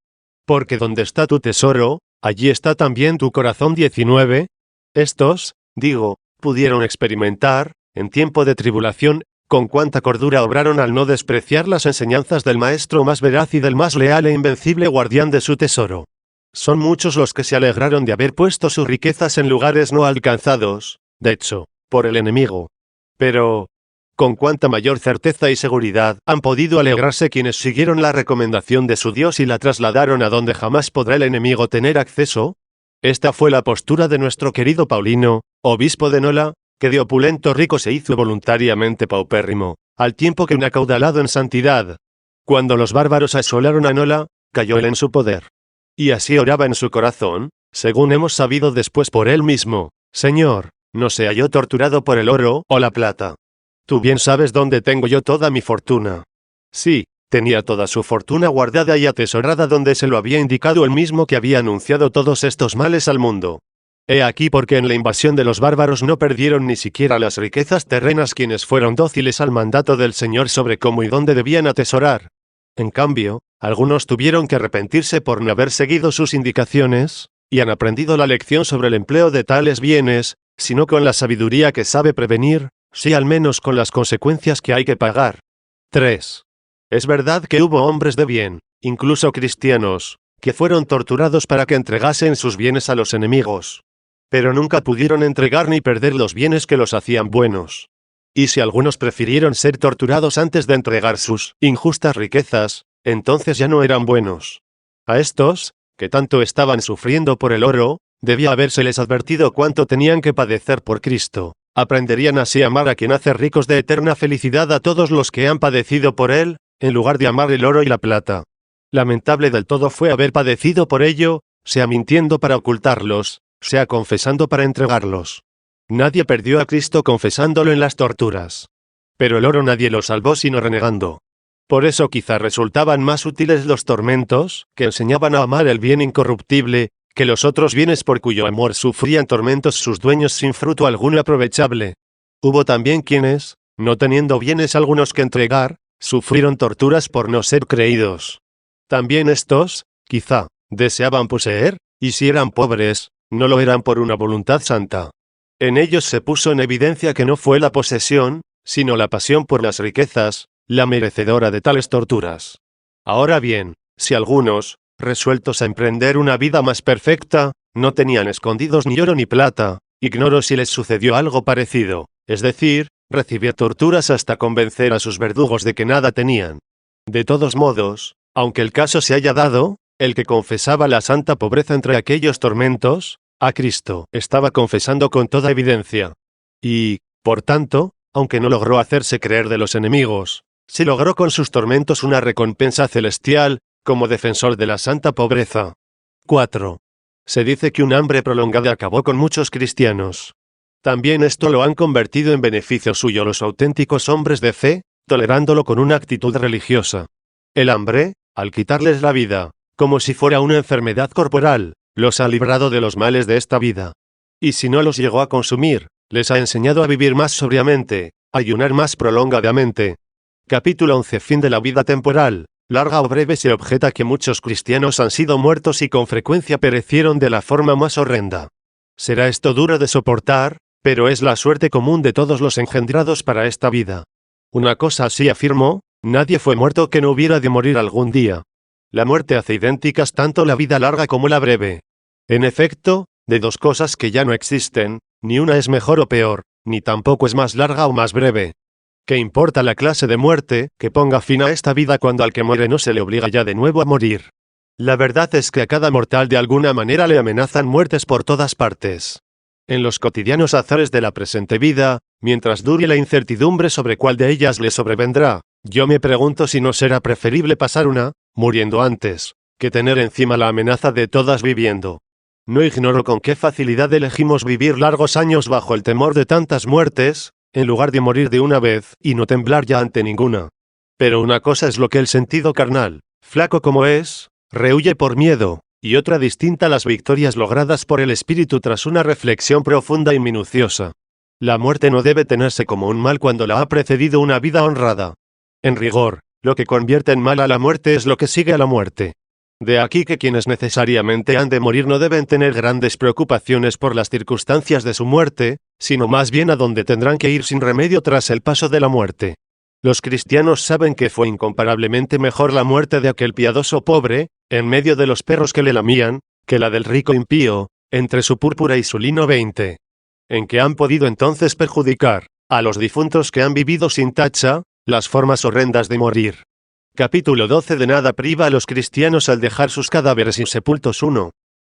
Porque donde está tu tesoro, allí está también tu corazón. 19. Estos, digo, pudieron experimentar, en tiempo de tribulación, con cuánta cordura obraron al no despreciar las enseñanzas del Maestro más veraz y del más leal e invencible guardián de su tesoro. Son muchos los que se alegraron de haber puesto sus riquezas en lugares no alcanzados, de hecho, por el enemigo. Pero, con cuánta mayor certeza y seguridad han podido alegrarse quienes siguieron la recomendación de su Dios y la trasladaron a donde jamás podrá el enemigo tener acceso. Esta fue la postura de nuestro querido Paulino, obispo de Nola, que de opulento rico se hizo voluntariamente paupérrimo, al tiempo que un acaudalado en santidad. Cuando los bárbaros asolaron a Nola, cayó él en su poder. Y así oraba en su corazón, según hemos sabido después por él mismo: Señor, no sea yo torturado por el oro o la plata. Tú bien sabes dónde tengo yo toda mi fortuna. Sí, tenía toda su fortuna guardada y atesorada donde se lo había indicado él mismo que había anunciado todos estos males al mundo. He aquí porque en la invasión de los bárbaros no perdieron ni siquiera las riquezas terrenas quienes fueron dóciles al mandato del Señor sobre cómo y dónde debían atesorar. En cambio, algunos tuvieron que arrepentirse por no haber seguido sus indicaciones, y han aprendido la lección sobre el empleo de tales bienes, sino con la sabiduría que sabe prevenir, sí al menos con las consecuencias que hay que pagar. 3. Es verdad que hubo hombres de bien, incluso cristianos, que fueron torturados para que entregasen sus bienes a los enemigos. Pero nunca pudieron entregar ni perder los bienes que los hacían buenos. Y si algunos prefirieron ser torturados antes de entregar sus injustas riquezas, entonces ya no eran buenos. A estos, que tanto estaban sufriendo por el oro, debía habérseles advertido cuánto tenían que padecer por Cristo. Aprenderían así a amar a quien hace ricos de eterna felicidad a todos los que han padecido por él, en lugar de amar el oro y la plata. Lamentable del todo fue haber padecido por ello, sea mintiendo para ocultarlos, sea confesando para entregarlos. Nadie perdió a Cristo confesándolo en las torturas. Pero el oro nadie lo salvó sino renegando. Por eso quizá resultaban más útiles los tormentos, que enseñaban a amar el bien incorruptible, que los otros bienes por cuyo amor sufrían tormentos sus dueños sin fruto alguno aprovechable. Hubo también quienes, no teniendo bienes algunos que entregar, sufrieron torturas por no ser creídos. También estos, quizá, deseaban poseer, y si eran pobres, no lo eran por una voluntad santa. En ellos se puso en evidencia que no fue la posesión, sino la pasión por las riquezas, la merecedora de tales torturas. Ahora bien, si algunos, resueltos a emprender una vida más perfecta, no tenían escondidos ni oro ni plata, ignoro si les sucedió algo parecido, es decir, recibir torturas hasta convencer a sus verdugos de que nada tenían. De todos modos, aunque el caso se haya dado, el que confesaba la santa pobreza entre aquellos tormentos, a Cristo estaba confesando con toda evidencia. Y, por tanto, aunque no logró hacerse creer de los enemigos, sí logró con sus tormentos una recompensa celestial, como defensor de la santa pobreza. 4. Se dice que un hambre prolongada acabó con muchos cristianos. También esto lo han convertido en beneficio suyo los auténticos hombres de fe, tolerándolo con una actitud religiosa. El hambre, al quitarles la vida, como si fuera una enfermedad corporal, los ha librado de los males de esta vida. Y si no los llegó a consumir, les ha enseñado a vivir más sobriamente, a ayunar más prolongadamente. Capítulo 11. Fin de la vida temporal. Larga o breve. Se objeta que muchos cristianos han sido muertos y con frecuencia perecieron de la forma más horrenda. Será esto duro de soportar, pero es la suerte común de todos los engendrados para esta vida. Una cosa así afirmo, nadie fue muerto que no hubiera de morir algún día. La muerte hace idénticas tanto la vida larga como la breve. En efecto, de dos cosas que ya no existen, ni una es mejor o peor, ni tampoco es más larga o más breve. ¿Qué importa la clase de muerte que ponga fin a esta vida cuando al que muere no se le obliga ya de nuevo a morir? La verdad es que a cada mortal de alguna manera le amenazan muertes por todas partes. En los cotidianos azares de la presente vida, mientras dure la incertidumbre sobre cuál de ellas le sobrevendrá, yo me pregunto si no será preferible pasar una, muriendo antes, que tener encima la amenaza de todas viviendo. No ignoro con qué facilidad elegimos vivir largos años bajo el temor de tantas muertes, en lugar de morir de una vez y no temblar ya ante ninguna. Pero una cosa es lo que el sentido carnal, flaco como es, rehuye por miedo, y otra distinta las victorias logradas por el espíritu tras una reflexión profunda y minuciosa. La muerte no debe tenerse como un mal cuando la ha precedido una vida honrada. En rigor, lo que convierte en mal a la muerte es lo que sigue a la muerte. De aquí que quienes necesariamente han de morir no deben tener grandes preocupaciones por las circunstancias de su muerte, sino más bien a donde tendrán que ir sin remedio tras el paso de la muerte. Los cristianos saben que fue incomparablemente mejor la muerte de aquel piadoso pobre, en medio de los perros que le lamían, que la del rico impío, entre su púrpura y su lino 20. En que han podido entonces perjudicar a los difuntos que han vivido sin tacha, las formas horrendas de morir. Capítulo 12. De nada priva a los cristianos al dejar sus cadáveres insepultos. 1.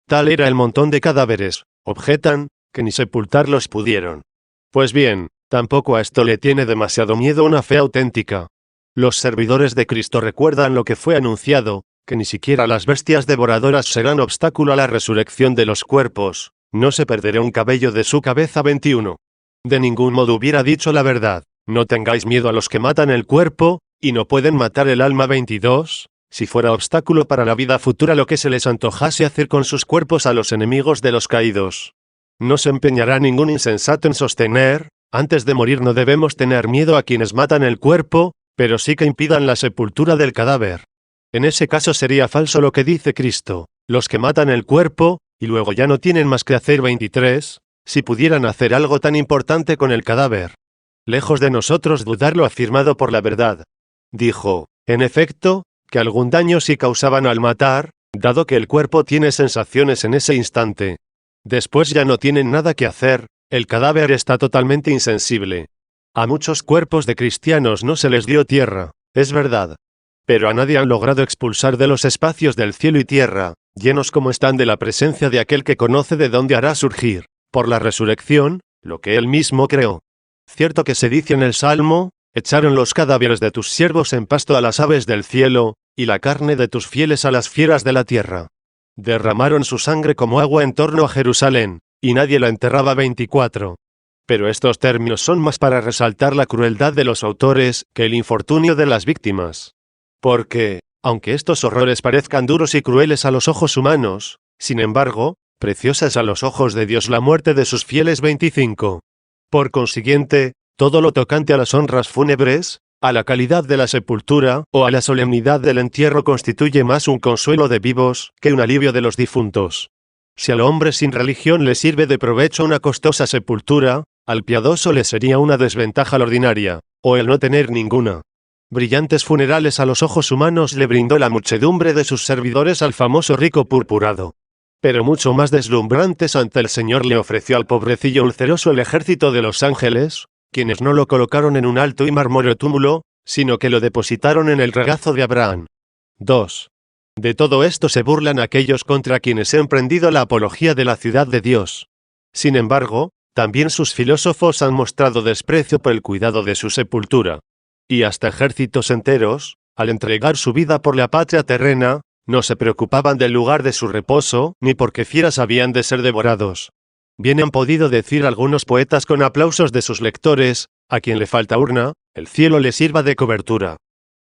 Tal era el montón de cadáveres, objetan, que ni sepultarlos pudieron. Pues bien, tampoco a esto le tiene demasiado miedo una fe auténtica. Los servidores de Cristo recuerdan lo que fue anunciado, que ni siquiera las bestias devoradoras serán obstáculo a la resurrección de los cuerpos, no se perderá un cabello de su cabeza. 21. De ningún modo hubiera dicho la verdad, no tengáis miedo a los que matan el cuerpo, y no pueden matar el alma. 22. Si fuera obstáculo para la vida futura lo que se les antojase hacer con sus cuerpos a los enemigos de los caídos. No se empeñará ningún insensato en sostener, antes de morir no debemos tener miedo a quienes matan el cuerpo, pero sí que impidan la sepultura del cadáver. En ese caso sería falso lo que dice Cristo, los que matan el cuerpo, y luego ya no tienen más que hacer. 23. Si pudieran hacer algo tan importante con el cadáver. Lejos de nosotros dudar lo afirmado por la verdad. Dijo, en efecto, que algún daño sí causaban al matar, dado que el cuerpo tiene sensaciones en ese instante. Después ya no tienen nada que hacer, el cadáver está totalmente insensible. A muchos cuerpos de cristianos no se les dio tierra, es verdad. Pero a nadie han logrado expulsar de los espacios del cielo y tierra, llenos como están de la presencia de aquel que conoce de dónde hará surgir, por la resurrección, lo que él mismo creó. Cierto que se dice en el Salmo, echaron los cadáveres de tus siervos en pasto a las aves del cielo, y la carne de tus fieles a las fieras de la tierra. Derramaron su sangre como agua en torno a Jerusalén, y nadie la enterraba. 24. Pero estos términos son más para resaltar la crueldad de los autores que el infortunio de las víctimas. Porque, aunque estos horrores parezcan duros y crueles a los ojos humanos, sin embargo, preciosa es a los ojos de Dios la muerte de sus fieles. 25. Por consiguiente, todo lo tocante a las honras fúnebres, a la calidad de la sepultura o a la solemnidad del entierro constituye más un consuelo de vivos que un alivio de los difuntos. Si al hombre sin religión le sirve de provecho una costosa sepultura, al piadoso le sería una desventaja la ordinaria, o el no tener ninguna. Brillantes funerales a los ojos humanos le brindó la muchedumbre de sus servidores al famoso rico purpurado. Pero mucho más deslumbrantes ante el Señor le ofreció al pobrecillo ulceroso el ejército de los ángeles, quienes no lo colocaron en un alto y marmóreo túmulo, sino que lo depositaron en el regazo de Abraham. 2. De todo esto se burlan aquellos contra quienes he emprendido la apología de la ciudad de Dios. Sin embargo, también sus filósofos han mostrado desprecio por el cuidado de su sepultura. Y hasta ejércitos enteros, al entregar su vida por la patria terrena, no se preocupaban del lugar de su reposo, ni porque fieras habían de ser devorados. Bien han podido decir algunos poetas con aplausos de sus lectores, a quien le falta urna, el cielo le sirva de cobertura.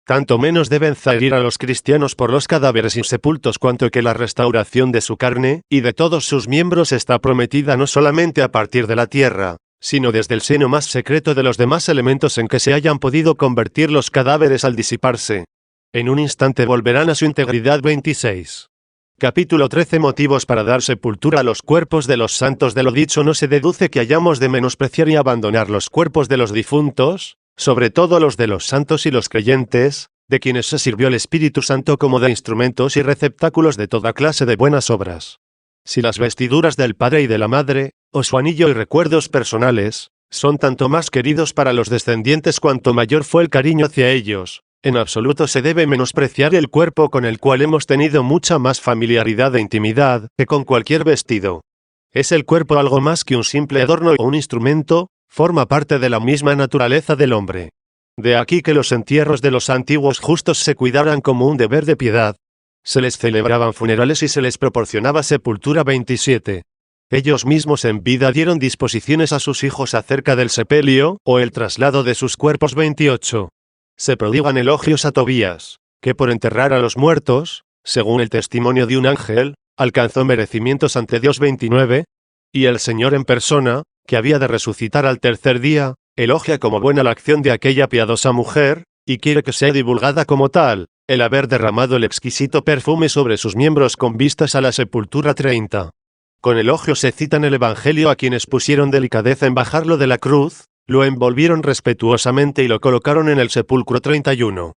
Tanto menos deben zaherir a los cristianos por los cadáveres insepultos cuanto que la restauración de su carne y de todos sus miembros está prometida no solamente a partir de la tierra, sino desde el seno más secreto de los demás elementos en que se hayan podido convertir los cadáveres al disiparse. En un instante volverán a su integridad. 26. Capítulo 13. Motivos para dar sepultura a los cuerpos de los santos. De lo dicho no se deduce que hayamos de menospreciar y abandonar los cuerpos de los difuntos, sobre todo los de los santos y los creyentes, de quienes se sirvió el Espíritu Santo como de instrumentos y receptáculos de toda clase de buenas obras. Si las vestiduras del padre y de la madre, o su anillo y recuerdos personales, son tanto más queridos para los descendientes cuanto mayor fue el cariño hacia ellos, en absoluto se debe menospreciar el cuerpo con el cual hemos tenido mucha más familiaridad e intimidad que con cualquier vestido. ¿Es el cuerpo algo más que un simple adorno o un instrumento? Forma parte de la misma naturaleza del hombre. De aquí que los entierros de los antiguos justos se cuidaran como un deber de piedad. Se les celebraban funerales y se les proporcionaba sepultura. 27. Ellos mismos en vida dieron disposiciones a sus hijos acerca del sepelio o el traslado de sus cuerpos. 28. Se prodigan elogios a Tobías, que por enterrar a los muertos, según el testimonio de un ángel, alcanzó merecimientos ante Dios. 29. Y el Señor en persona, que había de resucitar al tercer día, elogia como buena la acción de aquella piadosa mujer, y quiere que sea divulgada como tal, el haber derramado el exquisito perfume sobre sus miembros con vistas a la sepultura. 30. Con elogio se cita en el Evangelio a quienes pusieron delicadeza en bajarlo de la cruz, lo envolvieron respetuosamente y lo colocaron en el sepulcro. 31.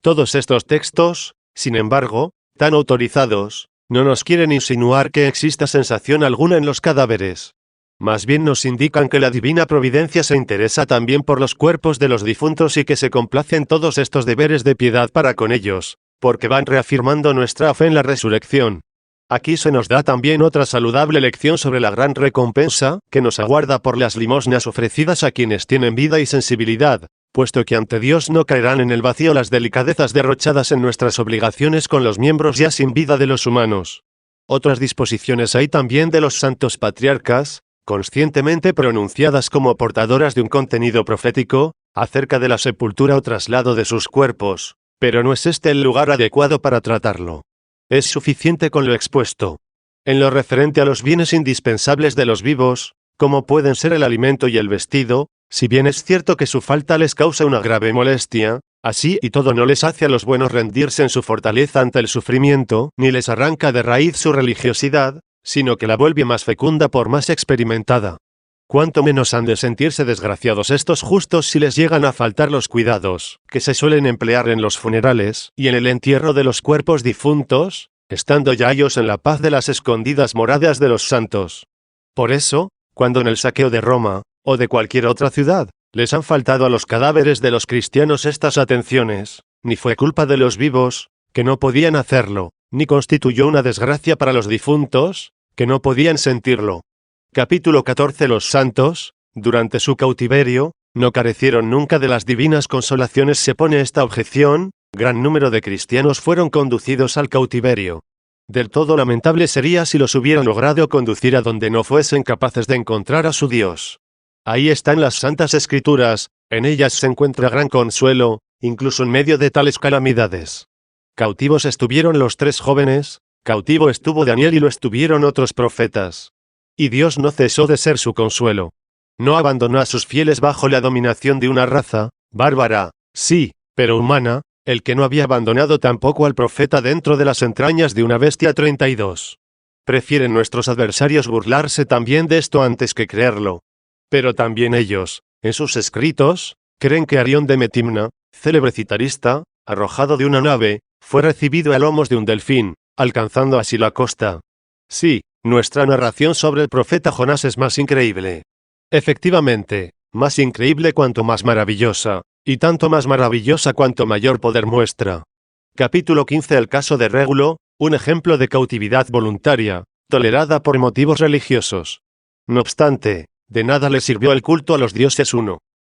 Todos estos textos, sin embargo, tan autorizados, no nos quieren insinuar que exista sensación alguna en los cadáveres. Más bien nos indican que la divina providencia se interesa también por los cuerpos de los difuntos y que se complace en todos estos deberes de piedad para con ellos, porque van reafirmando nuestra fe en la resurrección. Aquí se nos da también otra saludable lección sobre la gran recompensa que nos aguarda por las limosnas ofrecidas a quienes tienen vida y sensibilidad, puesto que ante Dios no caerán en el vacío las delicadezas derrochadas en nuestras obligaciones con los miembros ya sin vida de los humanos. Otras disposiciones hay también de los santos patriarcas, conscientemente pronunciadas como portadoras de un contenido profético, acerca de la sepultura o traslado de sus cuerpos, pero no es este el lugar adecuado para tratarlo. Es suficiente con lo expuesto. En lo referente a los bienes indispensables de los vivos, como pueden ser el alimento y el vestido, si bien es cierto que su falta les causa una grave molestia, así y todo no les hace a los buenos rendirse en su fortaleza ante el sufrimiento, ni les arranca de raíz su religiosidad, sino que la vuelve más fecunda por más experimentada. Cuánto menos han de sentirse desgraciados estos justos si les llegan a faltar los cuidados que se suelen emplear en los funerales y en el entierro de los cuerpos difuntos, estando ya ellos en la paz de las escondidas moradas de los santos. Por eso, cuando en el saqueo de Roma, o de cualquier otra ciudad, les han faltado a los cadáveres de los cristianos estas atenciones, ni fue culpa de los vivos, que no podían hacerlo, ni constituyó una desgracia para los difuntos, que no podían sentirlo. Capítulo 14. Los santos, durante su cautiverio, no carecieron nunca de las divinas consolaciones. Se pone esta objeción: gran número de cristianos fueron conducidos al cautiverio. Del todo lamentable sería si los hubieran logrado conducir a donde no fuesen capaces de encontrar a su Dios. Ahí están las Santas Escrituras, en ellas se encuentra gran consuelo, incluso en medio de tales calamidades. Cautivos estuvieron los 3 jóvenes, cautivo estuvo Daniel y lo estuvieron otros profetas. Y Dios no cesó de ser su consuelo. No abandonó a sus fieles bajo la dominación de una raza, bárbara, sí, pero humana, el que no había abandonado tampoco al profeta dentro de las entrañas de una bestia. 32. Prefieren nuestros adversarios burlarse también de esto antes que creerlo. Pero también ellos, en sus escritos, creen que Arión de Metimna, célebre citarista, arrojado de una nave, fue recibido a lomos de un delfín, alcanzando así la costa. Sí, nuestra narración sobre el profeta Jonás es más increíble. Efectivamente, más increíble cuanto más maravillosa, y tanto más maravillosa cuanto mayor poder muestra. Capítulo 15. El caso de Régulo, un ejemplo de cautividad voluntaria, tolerada por motivos religiosos. No obstante, de nada le sirvió el culto a los dioses uno.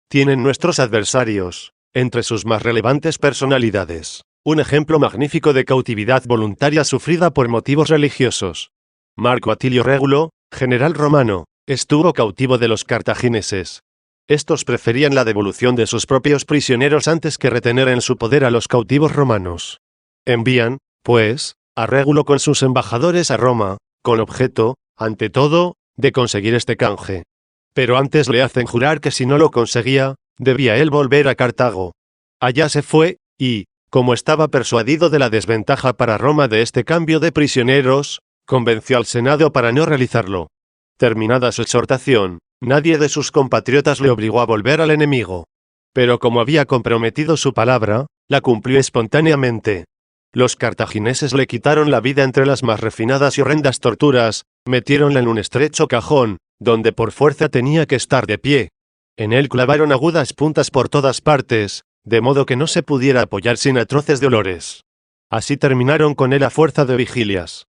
Tienen nuestros adversarios, entre sus más relevantes personalidades, un ejemplo magnífico de cautividad voluntaria sufrida por motivos religiosos. Marco Atilio Régulo, general romano, estuvo cautivo de los cartagineses. Estos preferían la devolución de sus propios prisioneros antes que retener en su poder a los cautivos romanos. Envían, pues, a Régulo con sus embajadores a Roma, con objeto, ante todo, de conseguir este canje. Pero antes le hacen jurar que si no lo conseguía, debía él volver a Cartago. Allá se fue, y, como estaba persuadido de la desventaja para Roma de este cambio de prisioneros, convenció al Senado para no realizarlo. Terminada su exhortación, nadie de sus compatriotas le obligó a volver al enemigo. Pero como había comprometido su palabra, la cumplió espontáneamente. Los cartagineses le quitaron la vida entre las más refinadas y horrendas torturas, metiéronla en un estrecho cajón, donde por fuerza tenía que estar de pie. En él clavaron agudas puntas por todas partes, de modo que no se pudiera apoyar sin atroces dolores. Así terminaron con él a fuerza de vigilias.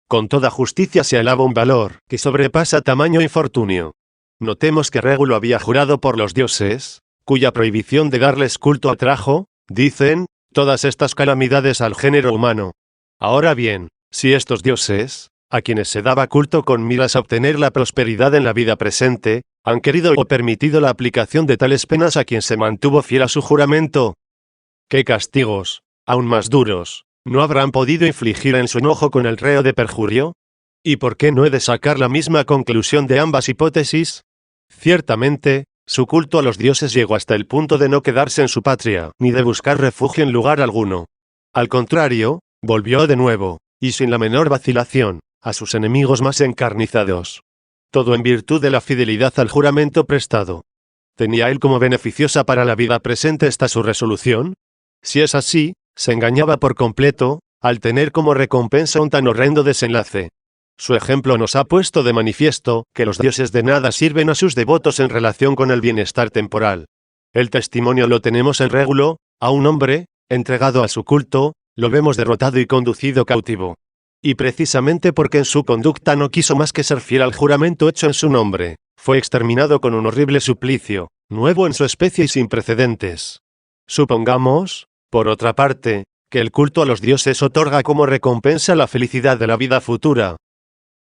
Con toda justicia se alaba un valor que sobrepasa tamaño infortunio. Notemos que Régulo había jurado por los dioses, cuya prohibición de darles culto atrajo, dicen, todas estas calamidades al género humano. Ahora bien, si estos dioses, a quienes se daba culto con miras a obtener la prosperidad en la vida presente, han querido o permitido la aplicación de tales penas a quien se mantuvo fiel a su juramento, ¿qué castigos, aún más duros, no habrán podido infligir en su enojo con el reo de perjurio? ¿Y por qué no he de sacar la misma conclusión de ambas hipótesis? Ciertamente, su culto a los dioses llegó hasta el punto de no quedarse en su patria, ni de buscar refugio en lugar alguno. Al contrario, volvió de nuevo, y sin la menor vacilación, a sus enemigos más encarnizados. Todo en virtud de la fidelidad al juramento prestado. ¿Tenía él como beneficiosa para la vida presente esta su resolución? Si es así, se engañaba por completo, al tener como recompensa un tan horrendo desenlace. Su ejemplo nos ha puesto de manifiesto que los dioses de nada sirven a sus devotos en relación con el bienestar temporal. El testimonio lo tenemos en Régulo, a un hombre, entregado a su culto, lo vemos derrotado y conducido cautivo. Y precisamente porque en su conducta no quiso más que ser fiel al juramento hecho en su nombre, fue exterminado con un horrible suplicio, nuevo en su especie y sin precedentes. Supongamos, por otra parte, que el culto a los dioses otorga como recompensa la felicidad de la vida futura.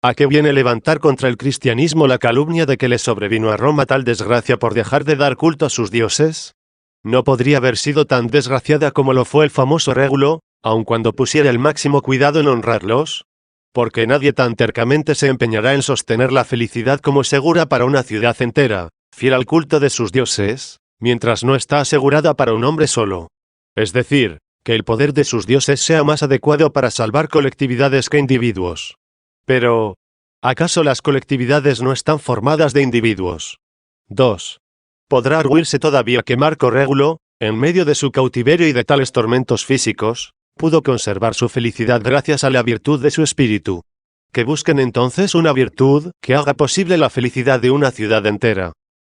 ¿A qué viene levantar contra el cristianismo la calumnia de que le sobrevino a Roma tal desgracia por dejar de dar culto a sus dioses? ¿No podría haber sido tan desgraciada como lo fue el famoso Régulo, aun cuando pusiera el máximo cuidado en honrarlos? Porque nadie tan tercamente se empeñará en sostener la felicidad como segura para una ciudad entera, fiel al culto de sus dioses, mientras no está asegurada para un hombre solo. Es decir, que el poder de sus dioses sea más adecuado para salvar colectividades que individuos. Pero, ¿acaso las colectividades no están formadas de individuos? 2. ¿Podrá arguirse todavía que Marco Régulo, en medio de su cautiverio y de tales tormentos físicos, pudo conservar su felicidad gracias a la virtud de su espíritu? Que busquen entonces una virtud que haga posible la felicidad de una ciudad entera.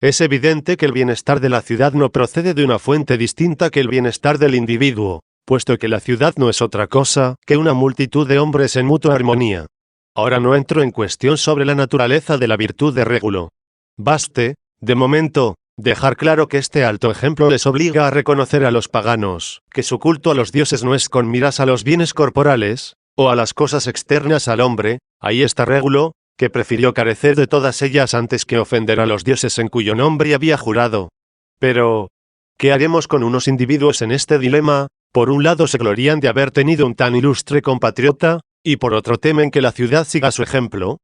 Es evidente que el bienestar de la ciudad no procede de una fuente distinta que el bienestar del individuo, puesto que la ciudad no es otra cosa que una multitud de hombres en mutua armonía. Ahora no entro en cuestión sobre la naturaleza de la virtud de Régulo. Baste, de momento, dejar claro que este alto ejemplo les obliga a reconocer a los paganos que su culto a los dioses no es con miras a los bienes corporales, o a las cosas externas al hombre. Ahí está Régulo, que prefirió carecer de todas ellas antes que ofender a los dioses en cuyo nombre había jurado. Pero, ¿qué haremos con unos individuos en este dilema? Por un lado se glorían de haber tenido un tan ilustre compatriota, y por otro temen que la ciudad siga su ejemplo.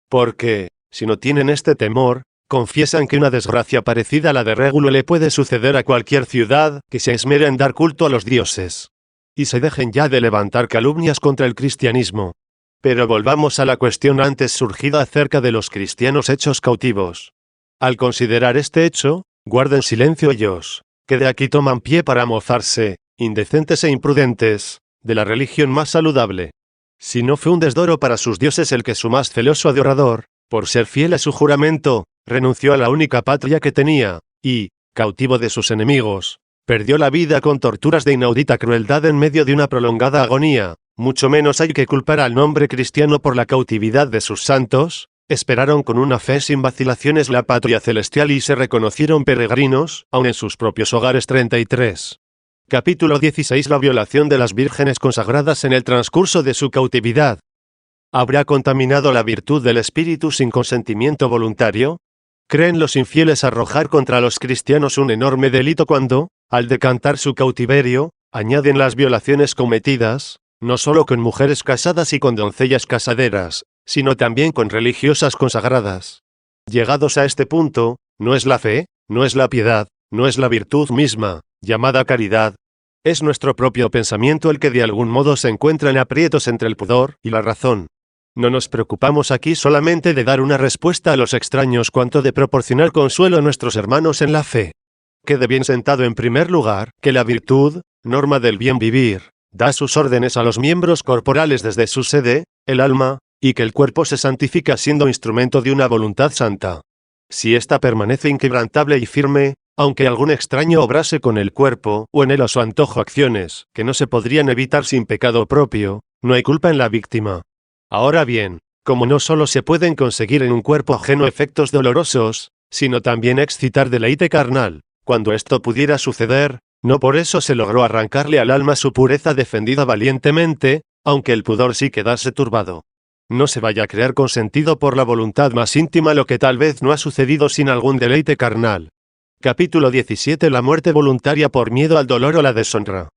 Porque, si no tienen este temor, confiesan que una desgracia parecida a la de Régulo le puede suceder a cualquier ciudad que se esmere en dar culto a los dioses. Y se dejen ya de levantar calumnias contra el cristianismo. Pero volvamos a la cuestión antes surgida acerca de los cristianos hechos cautivos. Al considerar este hecho, guarden silencio ellos, que de aquí toman pie para mofarse, indecentes e imprudentes, de la religión más saludable. Si no fue un desdoro para sus dioses el que su más celoso adorador, por ser fiel a su juramento, renunció a la única patria que tenía, y, cautivo de sus enemigos, perdió la vida con torturas de inaudita crueldad en medio de una prolongada agonía, mucho menos hay que culpar al nombre cristiano por la cautividad de sus santos. Esperaron con una fe sin vacilaciones la patria celestial y se reconocieron peregrinos, aun en sus propios hogares. 33. Capítulo 16. La violación de las vírgenes consagradas en el transcurso de su cautividad. ¿Habrá contaminado la virtud del espíritu sin consentimiento voluntario? ¿Creen los infieles arrojar contra los cristianos un enorme delito cuando, al decantar su cautiverio, añaden las violaciones cometidas, no solo con mujeres casadas y con doncellas casaderas, sino también con religiosas consagradas? Llegados a este punto, no es la fe, no es la piedad, no es la virtud misma, llamada caridad. Es nuestro propio pensamiento el que de algún modo se encuentra en aprietos entre el pudor y la razón. No nos preocupamos aquí solamente de dar una respuesta a los extraños cuanto de proporcionar consuelo a nuestros hermanos en la fe. Quede bien sentado en primer lugar, que la virtud, norma del bien vivir, da sus órdenes a los miembros corporales desde su sede, el alma, y que el cuerpo se santifica siendo instrumento de una voluntad santa. Si ésta permanece inquebrantable y firme, aunque algún extraño obrase con el cuerpo, o en él a su antojo acciones, que no se podrían evitar sin pecado propio, no hay culpa en la víctima. Ahora bien, como no solo se pueden conseguir en un cuerpo ajeno efectos dolorosos, sino también excitar deleite carnal, cuando esto pudiera suceder, no por eso se logró arrancarle al alma su pureza defendida valientemente, aunque el pudor sí quedase turbado. No se vaya a creer consentido por la voluntad más íntima lo que tal vez no ha sucedido sin algún deleite carnal. Capítulo 17. La muerte voluntaria por miedo al dolor o la deshonra.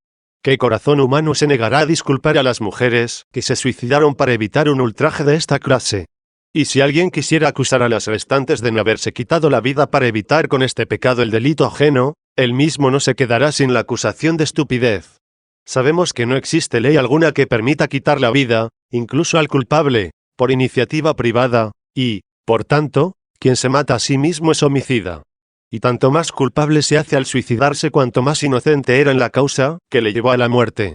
¿Qué corazón humano se negará a disculpar a las mujeres que se suicidaron para evitar un ultraje de esta clase? Y si alguien quisiera acusar a las restantes de no haberse quitado la vida para evitar con este pecado el delito ajeno, él mismo no se quedará sin la acusación de estupidez. Sabemos que no existe ley alguna que permita quitar la vida, incluso al culpable, por iniciativa privada, y, por tanto, quien se mata a sí mismo es homicida. Y tanto más culpable se hace al suicidarse cuanto más inocente era en la causa que le llevó a la muerte.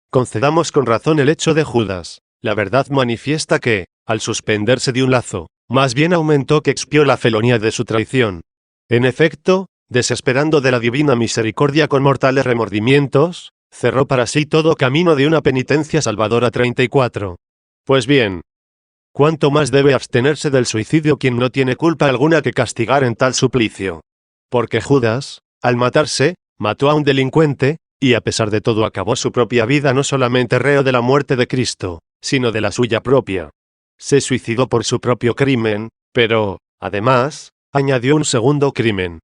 Concedamos con razón el hecho de Judas. La verdad manifiesta que, al suspenderse de un lazo, más bien aumentó que expió la felonía de su traición. En efecto, desesperando de la divina misericordia con mortales remordimientos, cerró para sí todo camino de una penitencia salvadora. 34. Pues bien, ¿cuánto más debe abstenerse del suicidio quien no tiene culpa alguna que castigar en tal suplicio? Porque Judas, al matarse, mató a un delincuente, y a pesar de todo acabó su propia vida no solamente reo de la muerte de Cristo, sino de la suya propia. Se suicidó por su propio crimen, pero, además, añadió un segundo crimen.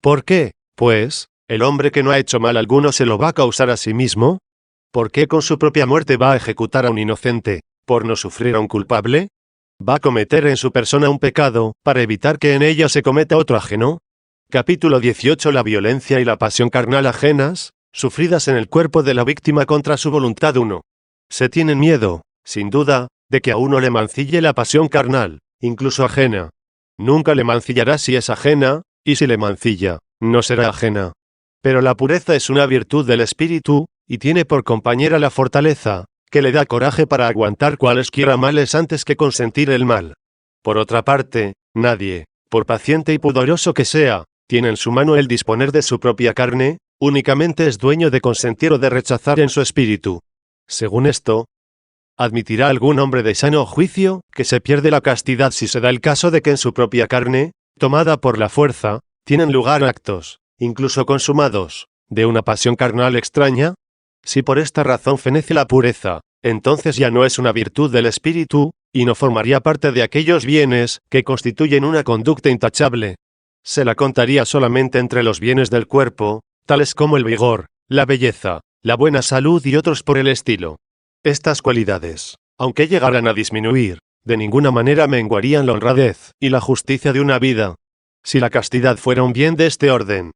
¿Por qué, pues, el hombre que no ha hecho mal alguno se lo va a causar a sí mismo? ¿Por qué con su propia muerte va a ejecutar a un inocente, por no sufrir a un culpable? ¿Va a cometer en su persona un pecado, para evitar que en ella se cometa otro ajeno? Capítulo 18. La violencia y la pasión carnal ajenas, sufridas en el cuerpo de la víctima contra su voluntad. 1. Se tienen miedo, sin duda, de que a uno le mancille la pasión carnal, incluso ajena. Nunca le mancillará si es ajena, y si le mancilla, no será ajena. Pero la pureza es una virtud del espíritu, y tiene por compañera la fortaleza, que le da coraje para aguantar cualesquiera males antes que consentir el mal. Por otra parte, nadie, por paciente y pudoroso que sea, tiene en su mano el disponer de su propia carne, únicamente es dueño de consentir o de rechazar en su espíritu. Según esto, ¿admitirá algún hombre de sano juicio que se pierde la castidad si se da el caso de que en su propia carne, tomada por la fuerza, tienen lugar actos, incluso consumados, de una pasión carnal extraña? Si por esta razón fenece la pureza, entonces ya no es una virtud del espíritu, y no formaría parte de aquellos bienes que constituyen una conducta intachable. Se la contaría solamente entre los bienes del cuerpo, tales como el vigor, la belleza, la buena salud y otros por el estilo. Estas cualidades, aunque llegaran a disminuir, de ninguna manera menguarían la honradez y la justicia de una vida. Si la castidad fuera un bien de este orden,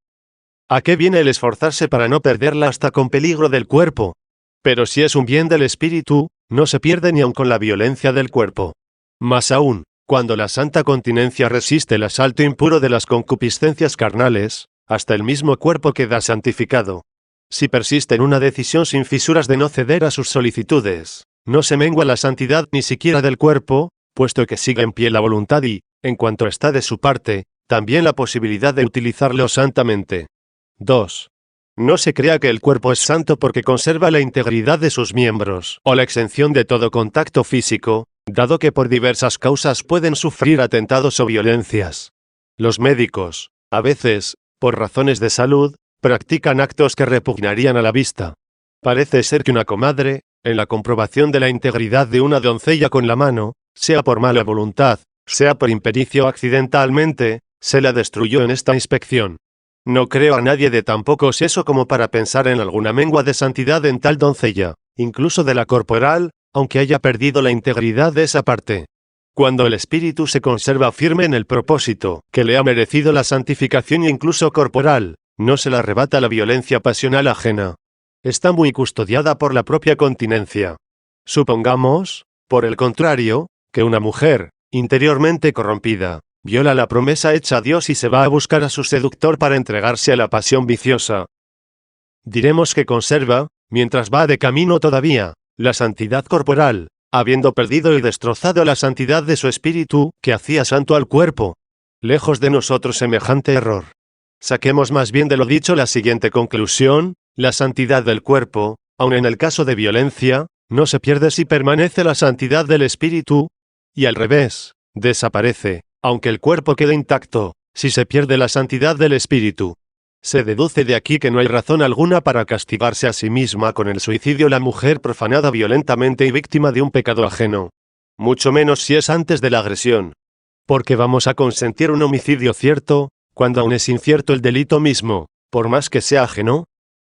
¿a qué viene el esforzarse para no perderla hasta con peligro del cuerpo? Pero si es un bien del espíritu, no se pierde ni aun con la violencia del cuerpo. Más aún, cuando la santa continencia resiste el asalto impuro de las concupiscencias carnales, hasta el mismo cuerpo queda santificado. Si persiste en una decisión sin fisuras de no ceder a sus solicitudes, no se mengua la santidad ni siquiera del cuerpo, puesto que sigue en pie la voluntad y, en cuanto está de su parte, también la posibilidad de utilizarlo santamente. 2. No se crea que el cuerpo es santo porque conserva la integridad de sus miembros, o la exención de todo contacto físico, dado que por diversas causas pueden sufrir atentados o violencias. Los médicos, a veces, por razones de salud, practican actos que repugnarían a la vista. Parece ser que una comadre, en la comprobación de la integridad de una doncella con la mano, sea por mala voluntad, sea por impericia o accidentalmente, se la destruyó en esta inspección. No creo a nadie de tan poco seso como para pensar en alguna mengua de santidad en tal doncella, incluso de la corporal, aunque haya perdido la integridad de esa parte. Cuando el espíritu se conserva firme en el propósito que le ha merecido la santificación incluso corporal, no se le arrebata la violencia pasional ajena. Está muy custodiada por la propia continencia. Supongamos, por el contrario, que una mujer, interiormente corrompida, viola la promesa hecha a Dios y se va a buscar a su seductor para entregarse a la pasión viciosa. Diremos que conserva, mientras va de camino todavía, la santidad corporal, habiendo perdido y destrozado la santidad de su espíritu, que hacía santo al cuerpo. Lejos de nosotros semejante error. Saquemos más bien de lo dicho la siguiente conclusión: la santidad del cuerpo, aun en el caso de violencia, no se pierde si permanece la santidad del espíritu, y al revés, desaparece, aunque el cuerpo quede intacto, si se pierde la santidad del espíritu. Se deduce de aquí que no hay razón alguna para castigarse a sí misma con el suicidio la mujer profanada violentamente y víctima de un pecado ajeno. Mucho menos si es antes de la agresión. Porque vamos a consentir un homicidio cierto, cuando aún es incierto el delito mismo, por más que sea ajeno.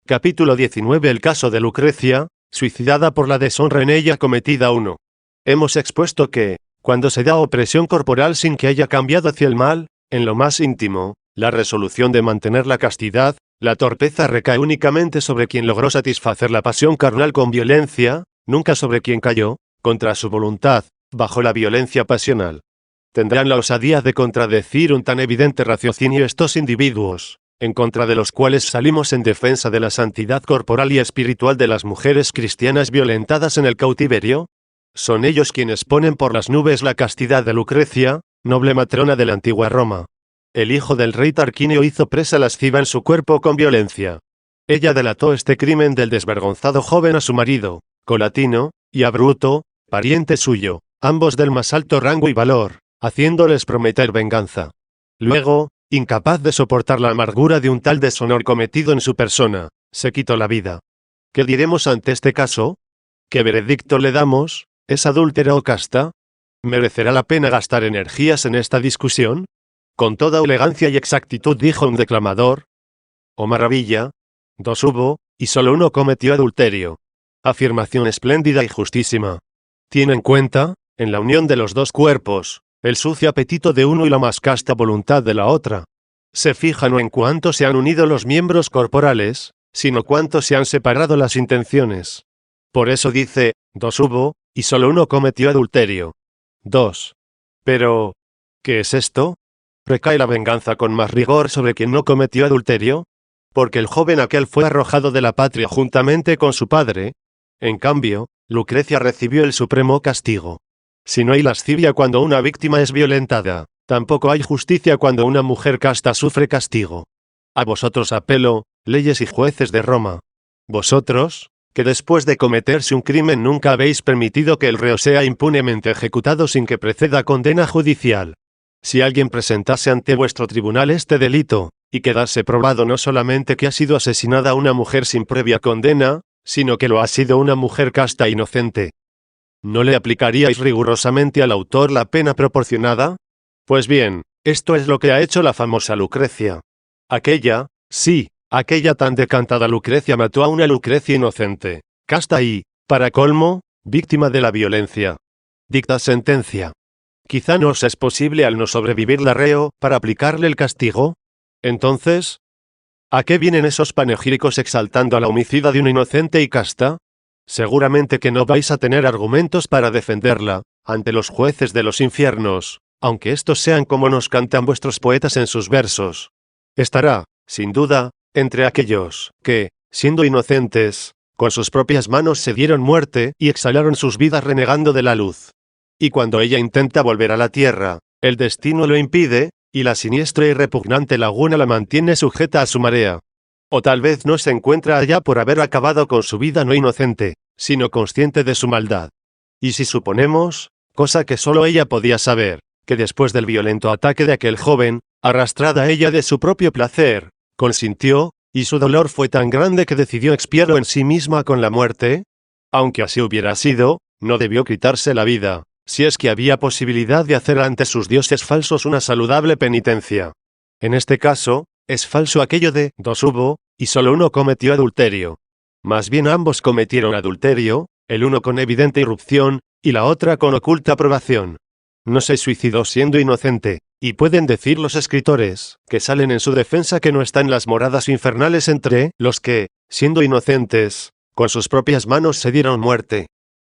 Capítulo 19. El caso de Lucrecia, suicidada por la deshonra en ella cometida. 1. Hemos expuesto que, cuando se da opresión corporal sin que haya cambiado hacia el mal, en lo más íntimo, la resolución de mantener la castidad, la torpeza recae únicamente sobre quien logró satisfacer la pasión carnal con violencia, nunca sobre quien cayó, contra su voluntad, bajo la violencia pasional. Tendrán la osadía de contradecir un tan evidente raciocinio estos individuos, en contra de los cuales salimos en defensa de la santidad corporal y espiritual de las mujeres cristianas violentadas en el cautiverio. Son ellos quienes ponen por las nubes la castidad de Lucrecia, noble matrona de la antigua Roma. El hijo del rey Tarquinio hizo presa lasciva en su cuerpo con violencia. Ella delató este crimen del desvergonzado joven a su marido, Colatino, y a Bruto, pariente suyo, ambos del más alto rango y valor, haciéndoles prometer venganza. Luego, incapaz de soportar la amargura de un tal deshonor cometido en su persona, se quitó la vida. ¿Qué diremos ante este caso? ¿Qué veredicto le damos? ¿Es adúltera o casta? ¿Merecerá la pena gastar energías en esta discusión? Con toda elegancia y exactitud dijo un declamador. ¡Oh maravilla! 2 hubo, y solo uno cometió adulterio. Afirmación espléndida y justísima. Tiene en cuenta, en la unión de los dos cuerpos, el sucio apetito de uno y la más casta voluntad de la otra. Se fija no en cuánto se han unido los miembros corporales, sino cuánto se han separado las intenciones. Por eso dice, 2 hubo, y solo uno cometió adulterio. 2. Pero, ¿qué es esto? ¿Recae la venganza con más rigor sobre quien no cometió adulterio? Porque el joven aquel fue arrojado de la patria juntamente con su padre. En cambio, Lucrecia recibió el supremo castigo. Si no hay lascivia cuando una víctima es violentada, tampoco hay justicia cuando una mujer casta sufre castigo. A vosotros apelo, leyes y jueces de Roma. Vosotros, que después de cometerse un crimen nunca habéis permitido que el reo sea impunemente ejecutado sin que preceda condena judicial. Si alguien presentase ante vuestro tribunal este delito, y quedase probado no solamente que ha sido asesinada una mujer sin previa condena, sino que lo ha sido una mujer casta e inocente, ¿no le aplicaríais rigurosamente al autor la pena proporcionada? Pues bien, esto es lo que ha hecho la famosa Lucrecia. Aquella, sí, aquella tan decantada Lucrecia mató a una Lucrecia inocente, casta y, para colmo, víctima de la violencia. Dicta sentencia. Quizá no os es posible al no sobrevivir la reo, para aplicarle el castigo. Entonces, ¿a qué vienen esos panegíricos exaltando a la homicida de una inocente y casta? Seguramente que no vais a tener argumentos para defenderla, ante los jueces de los infiernos, aunque estos sean como nos cantan vuestros poetas en sus versos. Estará, sin duda, entre aquellos, que, siendo inocentes, con sus propias manos se dieron muerte y exhalaron sus vidas renegando de la luz. Y cuando ella intenta volver a la tierra, el destino lo impide, y la siniestra y repugnante laguna la mantiene sujeta a su marea. O tal vez no se encuentra allá por haber acabado con su vida no inocente, sino consciente de su maldad. Y si suponemos, cosa que solo ella podía saber, que después del violento ataque de aquel joven, arrastrada ella de su propio placer, consintió, y su dolor fue tan grande que decidió expiarlo en sí misma con la muerte, aunque así hubiera sido, no debió quitarse la vida, si es que había posibilidad de hacer ante sus dioses falsos una saludable penitencia. En este caso, es falso aquello de 2 hubo, y solo uno cometió adulterio. Más bien ambos cometieron adulterio, el uno con evidente irrupción, y la otra con oculta aprobación. no se suicidó siendo inocente, y pueden decir los escritores, que salen en su defensa, que no está en las moradas infernales entre los que, siendo inocentes, con sus propias manos se dieron muerte.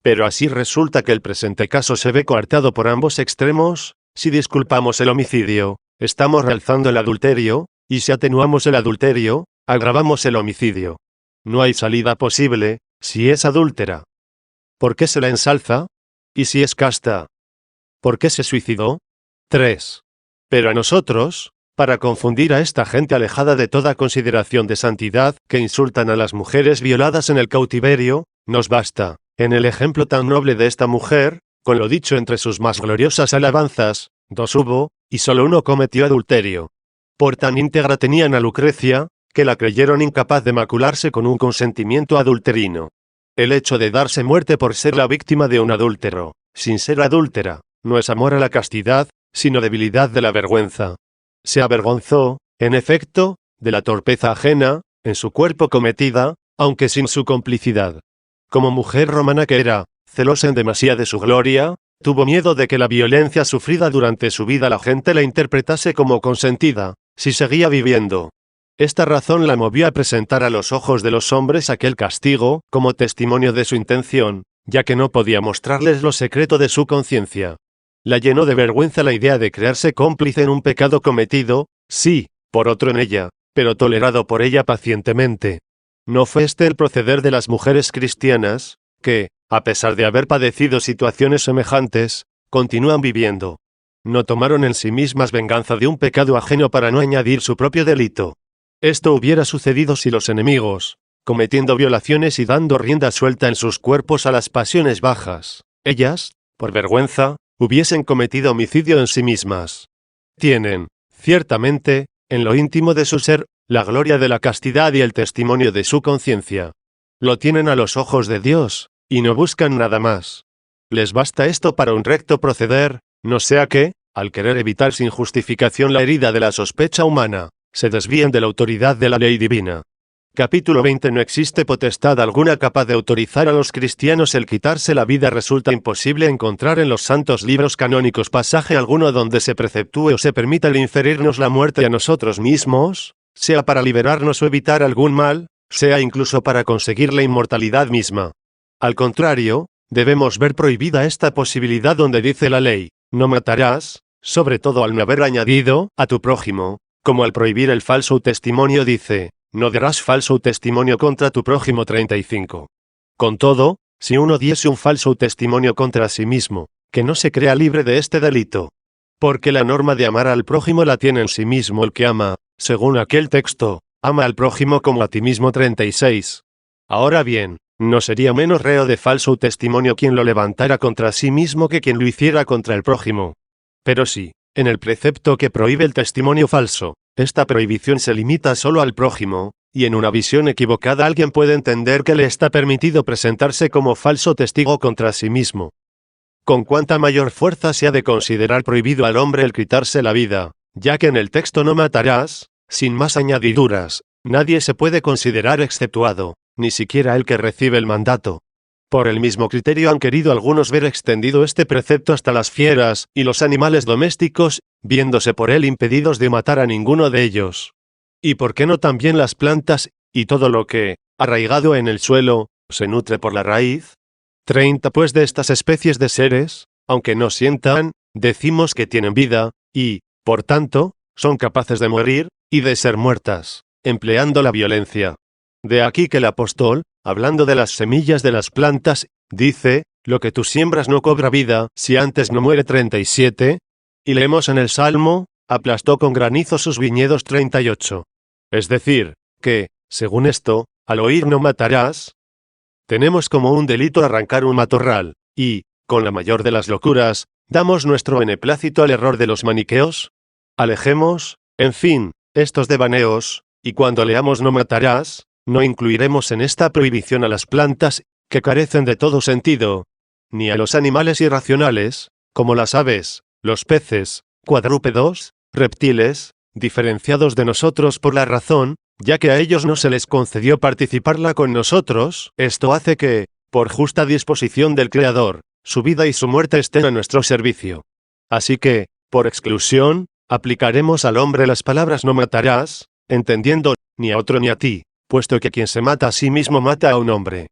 Pero así resulta que el presente caso se ve coartado por ambos extremos. Si disculpamos el homicidio, estamos realzando el adulterio, y si atenuamos el adulterio, agravamos el homicidio. No hay salida posible, si es adúltera. ¿Por qué se la ensalza? ¿Y si es casta? ¿Por qué se suicidó? 3. Pero a nosotros, para confundir a esta gente alejada de toda consideración de santidad, que insultan a las mujeres violadas en el cautiverio, nos basta, en el ejemplo tan noble de esta mujer, con lo dicho entre sus más gloriosas alabanzas, 2 hubo, y solo uno cometió adulterio. Por tan íntegra tenían a Lucrecia, que la creyeron incapaz de macularse con un consentimiento adulterino. El hecho de darse muerte por ser la víctima de un adúltero, sin ser adúltera, no es amor a la castidad, sino debilidad de la vergüenza. Se avergonzó, en efecto, de la torpeza ajena, en su cuerpo cometida, aunque sin su complicidad. Como mujer romana que era, celosa en demasía de su gloria, tuvo miedo de que la violencia sufrida durante su vida la gente la interpretase como consentida, si seguía viviendo. Esta razón la movió a presentar a los ojos de los hombres aquel castigo, como testimonio de su intención, ya que no podía mostrarles lo secreto de su conciencia. La llenó de vergüenza la idea de crearse cómplice en un pecado cometido, sí, por otro en ella, pero tolerado por ella pacientemente. ¿No fue este el proceder de las mujeres cristianas, que, a pesar de haber padecido situaciones semejantes, continúan viviendo? No tomaron en sí mismas venganza de un pecado ajeno para no añadir su propio delito. Esto hubiera sucedido si los enemigos, cometiendo violaciones y dando rienda suelta en sus cuerpos a las pasiones bajas, ellas, por vergüenza, hubiesen cometido homicidio en sí mismas. Tienen, ciertamente, en lo íntimo de su ser, la gloria de la castidad y el testimonio de su conciencia. Lo tienen a los ojos de Dios, y no buscan nada más. Les basta esto para un recto proceder, no sea que, al querer evitar sin justificación la herida de la sospecha humana, se desvíen de la autoridad de la ley divina. Capítulo 20. No existe potestad alguna capaz de autorizar a los cristianos el quitarse la vida. Resulta imposible encontrar en los santos libros canónicos pasaje alguno donde se preceptúe o se permita el inferirnos la muerte a nosotros mismos, sea para liberarnos o evitar algún mal, sea incluso para conseguir la inmortalidad misma. Al contrario, debemos ver prohibida esta posibilidad donde dice la ley, no matarás, sobre todo al no haber añadido, a tu prójimo, como al prohibir el falso testimonio dice, no darás falso testimonio contra tu prójimo 35. Con todo, si uno diese un falso testimonio contra sí mismo, que no se crea libre de este delito. Porque la norma de amar al prójimo la tiene en sí mismo el que ama, según aquel texto, ama al prójimo como a ti mismo 36. Ahora bien, no sería menos reo de falso testimonio quien lo levantara contra sí mismo que quien lo hiciera contra el prójimo. Pero sí, en el precepto que prohíbe el testimonio falso, esta prohibición se limita solo al prójimo, y en una visión equivocada alguien puede entender que le está permitido presentarse como falso testigo contra sí mismo. Con cuánta mayor fuerza se ha de considerar prohibido al hombre el quitarse la vida, ya que en el texto no matarás, sin más añadiduras, nadie se puede considerar exceptuado, ni siquiera el que recibe el mandato. Por el mismo criterio han querido algunos ver extendido este precepto hasta las fieras y los animales domésticos, viéndose por él impedidos de matar a ninguno de ellos. ¿Y por qué no también las plantas, y todo lo que, arraigado en el suelo, se nutre por la raíz? 30. Pues de estas especies de seres, aunque no sientan, decimos que tienen vida, y, por tanto, son capaces de morir, y de ser muertas, empleando la violencia. De aquí que el apóstol, hablando de las semillas de las plantas, dice, lo que tú siembras no cobra vida, si antes no muere 37, y leemos en el Salmo, aplastó con granizo sus viñedos 38. Es decir, que, según esto, al oír no matarás, tenemos como un delito arrancar un matorral, y, con la mayor de las locuras, damos nuestro beneplácito al error de los maniqueos. Alejemos, en fin, estos devaneos, y cuando leamos no matarás, no incluiremos en esta prohibición a las plantas, que carecen de todo sentido, ni a los animales irracionales, como las aves, los peces, cuadrúpedos, reptiles, diferenciados de nosotros por la razón, ya que a ellos no se les concedió participarla con nosotros. Esto hace que, por justa disposición del Creador, su vida y su muerte estén a nuestro servicio. Así que, por exclusión, aplicaremos al hombre las palabras no matarás, entendiendo, ni a otro ni a ti, puesto que quien se mata a sí mismo mata a un hombre.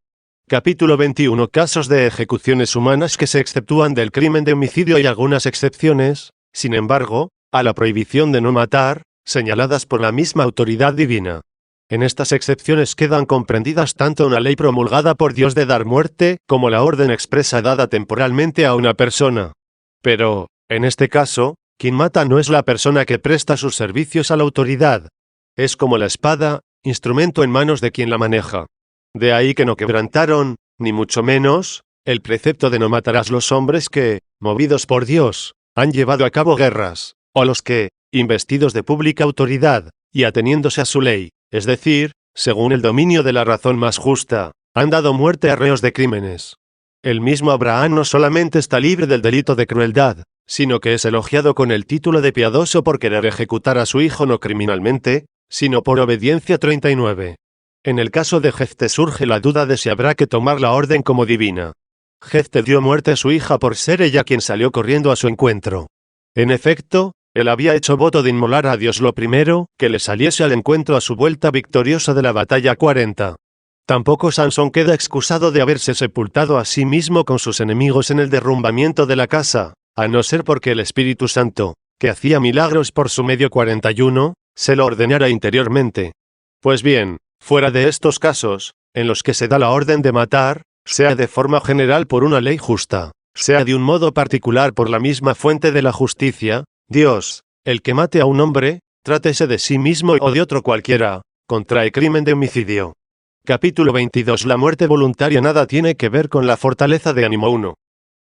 Capítulo 21. Casos de ejecuciones humanas que se exceptúan del crimen de homicidio y algunas excepciones, sin embargo, a la prohibición de no matar, señaladas por la misma autoridad divina. En estas excepciones quedan comprendidas tanto una ley promulgada por Dios de dar muerte, como la orden expresa dada temporalmente a una persona. Pero, en este caso, quien mata no es la persona que presta sus servicios a la autoridad. Es como la espada, instrumento en manos de quien la maneja. De ahí que no quebrantaron, ni mucho menos, el precepto de no matarás los hombres que, movidos por Dios, han llevado a cabo guerras, o los que, investidos de pública autoridad, y ateniéndose a su ley, es decir, según el dominio de la razón más justa, han dado muerte a reos de crímenes. El mismo Abraham no solamente está libre del delito de crueldad, sino que es elogiado con el título de piadoso por querer ejecutar a su hijo no criminalmente, sino por obediencia. 39. En el caso de Jefte surge la duda de si habrá que tomar la orden como divina. Jefte dio muerte a su hija por ser ella quien salió corriendo a su encuentro. En efecto, él había hecho voto de inmolar a Dios lo primero que le saliese al encuentro a su vuelta victoriosa de la batalla 40. Tampoco Sansón queda excusado de haberse sepultado a sí mismo con sus enemigos en el derrumbamiento de la casa, a no ser porque el Espíritu Santo, que hacía milagros por su medio 41, se lo ordenara interiormente. Pues bien, fuera de estos casos, en los que se da la orden de matar, sea de forma general por una ley justa, sea de un modo particular por la misma fuente de la justicia, Dios, el que mate a un hombre, trátese de sí mismo o de otro cualquiera, contrae crimen de homicidio. Capítulo 22. La muerte voluntaria nada tiene que ver con la fortaleza de ánimo. 1.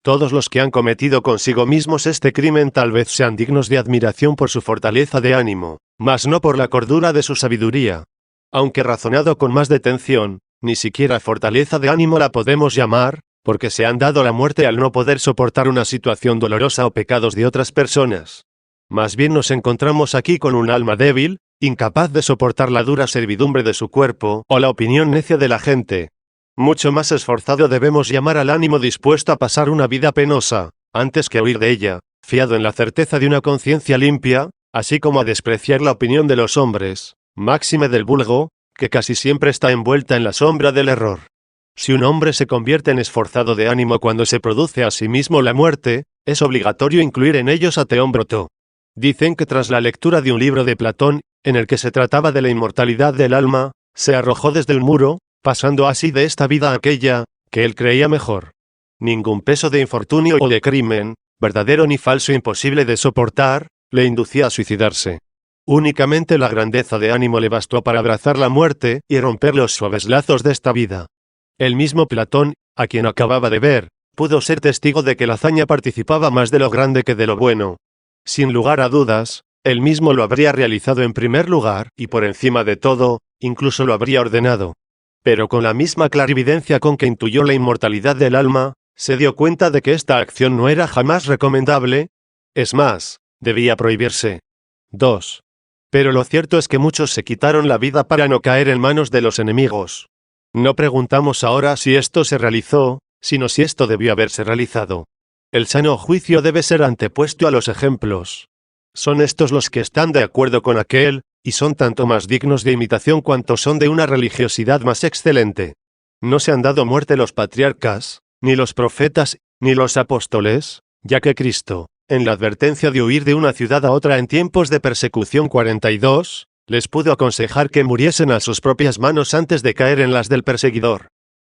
Todos los que han cometido consigo mismos este crimen tal vez sean dignos de admiración por su fortaleza de ánimo, mas no por la cordura de su sabiduría. Aunque razonado con más detención, ni siquiera fortaleza de ánimo la podemos llamar, porque se han dado la muerte al no poder soportar una situación dolorosa o pecados de otras personas. Más bien nos encontramos aquí con un alma débil, incapaz de soportar la dura servidumbre de su cuerpo, o la opinión necia de la gente. Mucho más esforzado debemos llamar al ánimo dispuesto a pasar una vida penosa, antes que huir de ella, fiado en la certeza de una conciencia limpia, así como a despreciar la opinión de los hombres, máxime del vulgo, que casi siempre está envuelta en la sombra del error. Si un hombre se convierte en esforzado de ánimo cuando se produce a sí mismo la muerte, es obligatorio incluir en ellos a Teómbroto. Dicen que tras la lectura de un libro de Platón, en el que se trataba de la inmortalidad del alma, se arrojó desde el muro, pasando así de esta vida a aquella, que él creía mejor. Ningún peso de infortunio o de crimen, verdadero ni falso imposible de soportar, le inducía a suicidarse. Únicamente la grandeza de ánimo le bastó para abrazar la muerte y romper los suaves lazos de esta vida. El mismo Platón, a quien acababa de ver, pudo ser testigo de que la hazaña participaba más de lo grande que de lo bueno. Sin lugar a dudas, él mismo lo habría realizado en primer lugar, y por encima de todo, incluso lo habría ordenado. Pero con la misma clarividencia con que intuyó la inmortalidad del alma, se dio cuenta de que esta acción no era jamás recomendable, es más, debía prohibirse. 2. Pero lo cierto es que muchos se quitaron la vida para no caer en manos de los enemigos. No preguntamos ahora si esto se realizó, sino si esto debió haberse realizado. El sano juicio debe ser antepuesto a los ejemplos. Son estos los que están de acuerdo con aquel, y son tanto más dignos de imitación cuanto son de una religiosidad más excelente. No se han dado muerte los patriarcas, ni los profetas, ni los apóstoles, ya que Cristo, en la advertencia de huir de una ciudad a otra en tiempos de persecución 42, les pudo aconsejar que muriesen a sus propias manos antes de caer en las del perseguidor.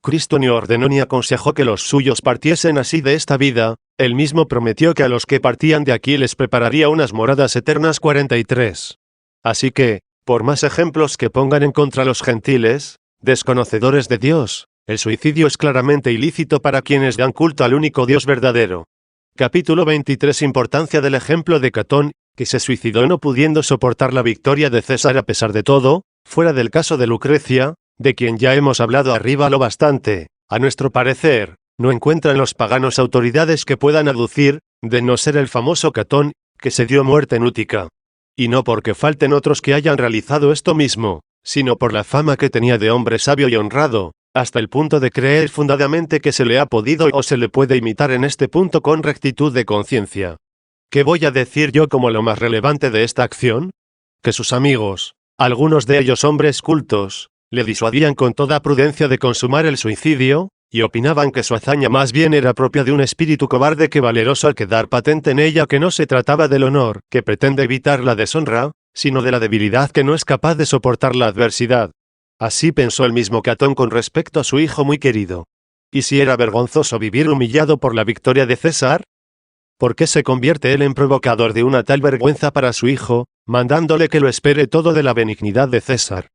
Cristo ni ordenó ni aconsejó que los suyos partiesen así de esta vida, él mismo prometió que a los que partían de aquí les prepararía unas moradas eternas 43. Así que, por más ejemplos que pongan en contra los gentiles, desconocedores de Dios, el suicidio es claramente ilícito para quienes dan culto al único Dios verdadero. Capítulo 23. Importancia del ejemplo de Catón, que se suicidó no pudiendo soportar la victoria de César a pesar de todo, fuera del caso de Lucrecia, de quien ya hemos hablado arriba lo bastante. A nuestro parecer, no encuentran los paganos autoridades que puedan aducir, de no ser el famoso Catón, que se dio muerte en Útica. Y no porque falten otros que hayan realizado esto mismo, sino por la fama que tenía de hombre sabio y honrado, hasta el punto de creer fundadamente que se le ha podido o se le puede imitar en este punto con rectitud de conciencia. ¿Qué voy a decir yo como lo más relevante de esta acción? Que sus amigos, algunos de ellos hombres cultos, le disuadían con toda prudencia de consumar el suicidio, y opinaban que su hazaña más bien era propia de un espíritu cobarde que valeroso al quedar patente en ella que no se trataba del honor, que pretende evitar la deshonra, sino de la debilidad que no es capaz de soportar la adversidad. Así pensó el mismo Catón con respecto a su hijo muy querido. ¿Y si era vergonzoso vivir humillado por la victoria de César? ¿Por qué se convierte él en provocador de una tal vergüenza para su hijo, mandándole que lo espere todo de la benignidad de César?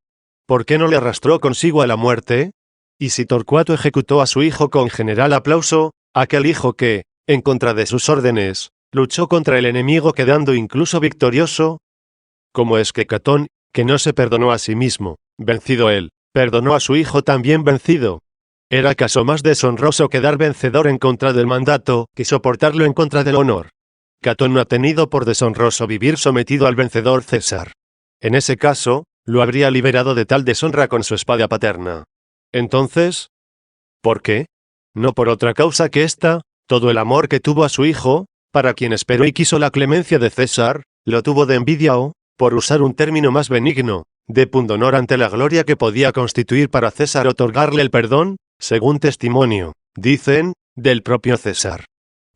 ¿Por qué no le arrastró consigo a la muerte? Y si Torcuato ejecutó a su hijo con general aplauso, aquel hijo que, en contra de sus órdenes, luchó contra el enemigo quedando incluso victorioso. ¿Cómo es que Catón, que no se perdonó a sí mismo, vencido él, perdonó a su hijo también vencido? ¿Era acaso más deshonroso quedar vencedor en contra del mandato que soportarlo en contra del honor? Catón no ha tenido por deshonroso vivir sometido al vencedor César. En ese caso, lo habría liberado de tal deshonra con su espada paterna. Entonces, ¿por qué? No por otra causa que esta, todo el amor que tuvo a su hijo, para quien esperó y quiso la clemencia de César, lo tuvo de envidia o, por usar un término más benigno, de pundonor ante la gloria que podía constituir para César otorgarle el perdón, según testimonio, dicen, del propio César.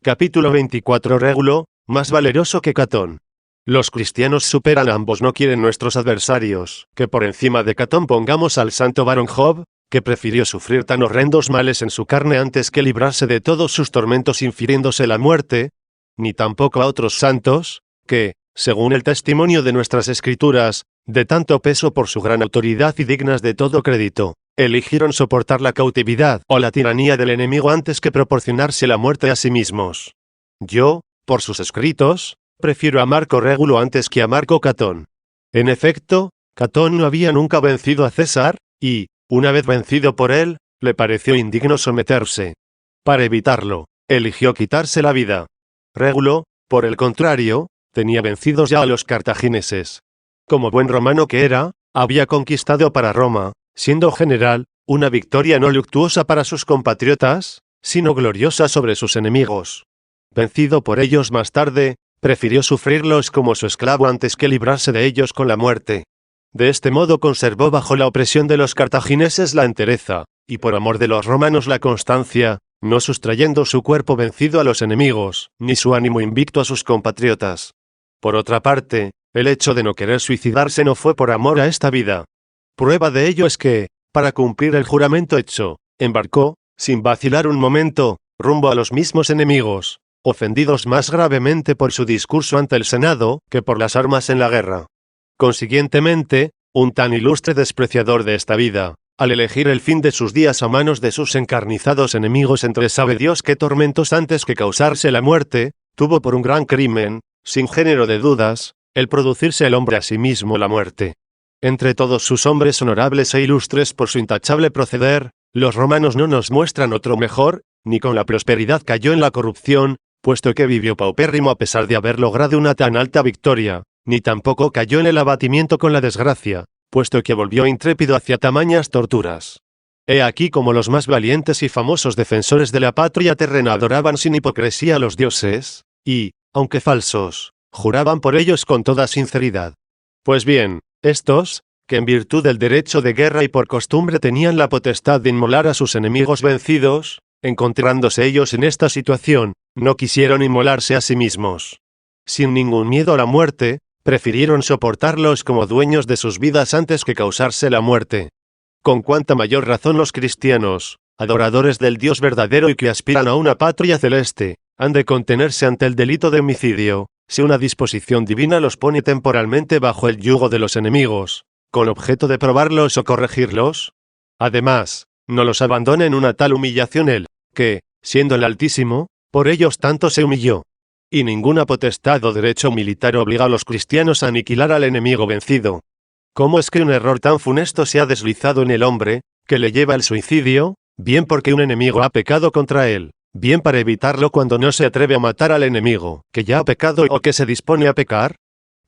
Capítulo 24 Régulo, más valeroso que Catón. Los cristianos superan a ambos, no quieren nuestros adversarios, que por encima de Catón pongamos al santo varón Job, que prefirió sufrir tan horrendos males en su carne antes que librarse de todos sus tormentos infiriéndose la muerte, ni tampoco a otros santos, que, según el testimonio de nuestras escrituras, de tanto peso por su gran autoridad y dignas de todo crédito, eligieron soportar la cautividad o la tiranía del enemigo antes que proporcionarse la muerte a sí mismos. Yo, por sus escritos, prefiero a Marco Régulo antes que a Marco Catón. En efecto, Catón no había nunca vencido a César, y, una vez vencido por él, le pareció indigno someterse. Para evitarlo, eligió quitarse la vida. Régulo, por el contrario, tenía vencidos ya a los cartagineses. Como buen romano que era, había conquistado para Roma, siendo general, una victoria no luctuosa para sus compatriotas, sino gloriosa sobre sus enemigos. Vencido por ellos más tarde, prefirió sufrirlos como su esclavo antes que librarse de ellos con la muerte. De este modo conservó bajo la opresión de los cartagineses la entereza, y por amor de los romanos la constancia, no sustrayendo su cuerpo vencido a los enemigos, ni su ánimo invicto a sus compatriotas. Por otra parte, el hecho de no querer suicidarse no fue por amor a esta vida. Prueba de ello es que, para cumplir el juramento hecho, embarcó, sin vacilar un momento, rumbo a los mismos enemigos, ofendidos más gravemente por su discurso ante el Senado que por las armas en la guerra. Consiguientemente, un tan ilustre despreciador de esta vida, al elegir el fin de sus días a manos de sus encarnizados enemigos entre sabe Dios qué tormentos antes que causarse la muerte, tuvo por un gran crimen, sin género de dudas, el producirse el hombre a sí mismo la muerte. Entre todos sus hombres honorables e ilustres por su intachable proceder, los romanos no nos muestran otro mejor, ni con la prosperidad cayó en la corrupción, puesto que vivió paupérrimo a pesar de haber logrado una tan alta victoria, ni tampoco cayó en el abatimiento con la desgracia, puesto que volvió intrépido hacia tamañas torturas. He aquí como los más valientes y famosos defensores de la patria terrena adoraban sin hipocresía a los dioses, y, aunque falsos, juraban por ellos con toda sinceridad. Pues bien, estos, que en virtud del derecho de guerra y por costumbre tenían la potestad de inmolar a sus enemigos vencidos, encontrándose ellos en esta situación, no quisieron inmolarse a sí mismos. Sin ningún miedo a la muerte, prefirieron soportarlos como dueños de sus vidas antes que causarse la muerte. Con cuánta mayor razón los cristianos, adoradores del Dios verdadero y que aspiran a una patria celeste, han de contenerse ante el delito de homicidio, si una disposición divina los pone temporalmente bajo el yugo de los enemigos, con objeto de probarlos o corregirlos. Además, no los abandona en una tal humillación él, que, siendo el Altísimo, por ellos tanto se humilló. Y ninguna potestad o derecho militar obliga a los cristianos a aniquilar al enemigo vencido. ¿Cómo es que un error tan funesto se ha deslizado en el hombre, que le lleva al suicidio, bien porque un enemigo ha pecado contra él, bien para evitarlo cuando no se atreve a matar al enemigo, que ya ha pecado o que se dispone a pecar?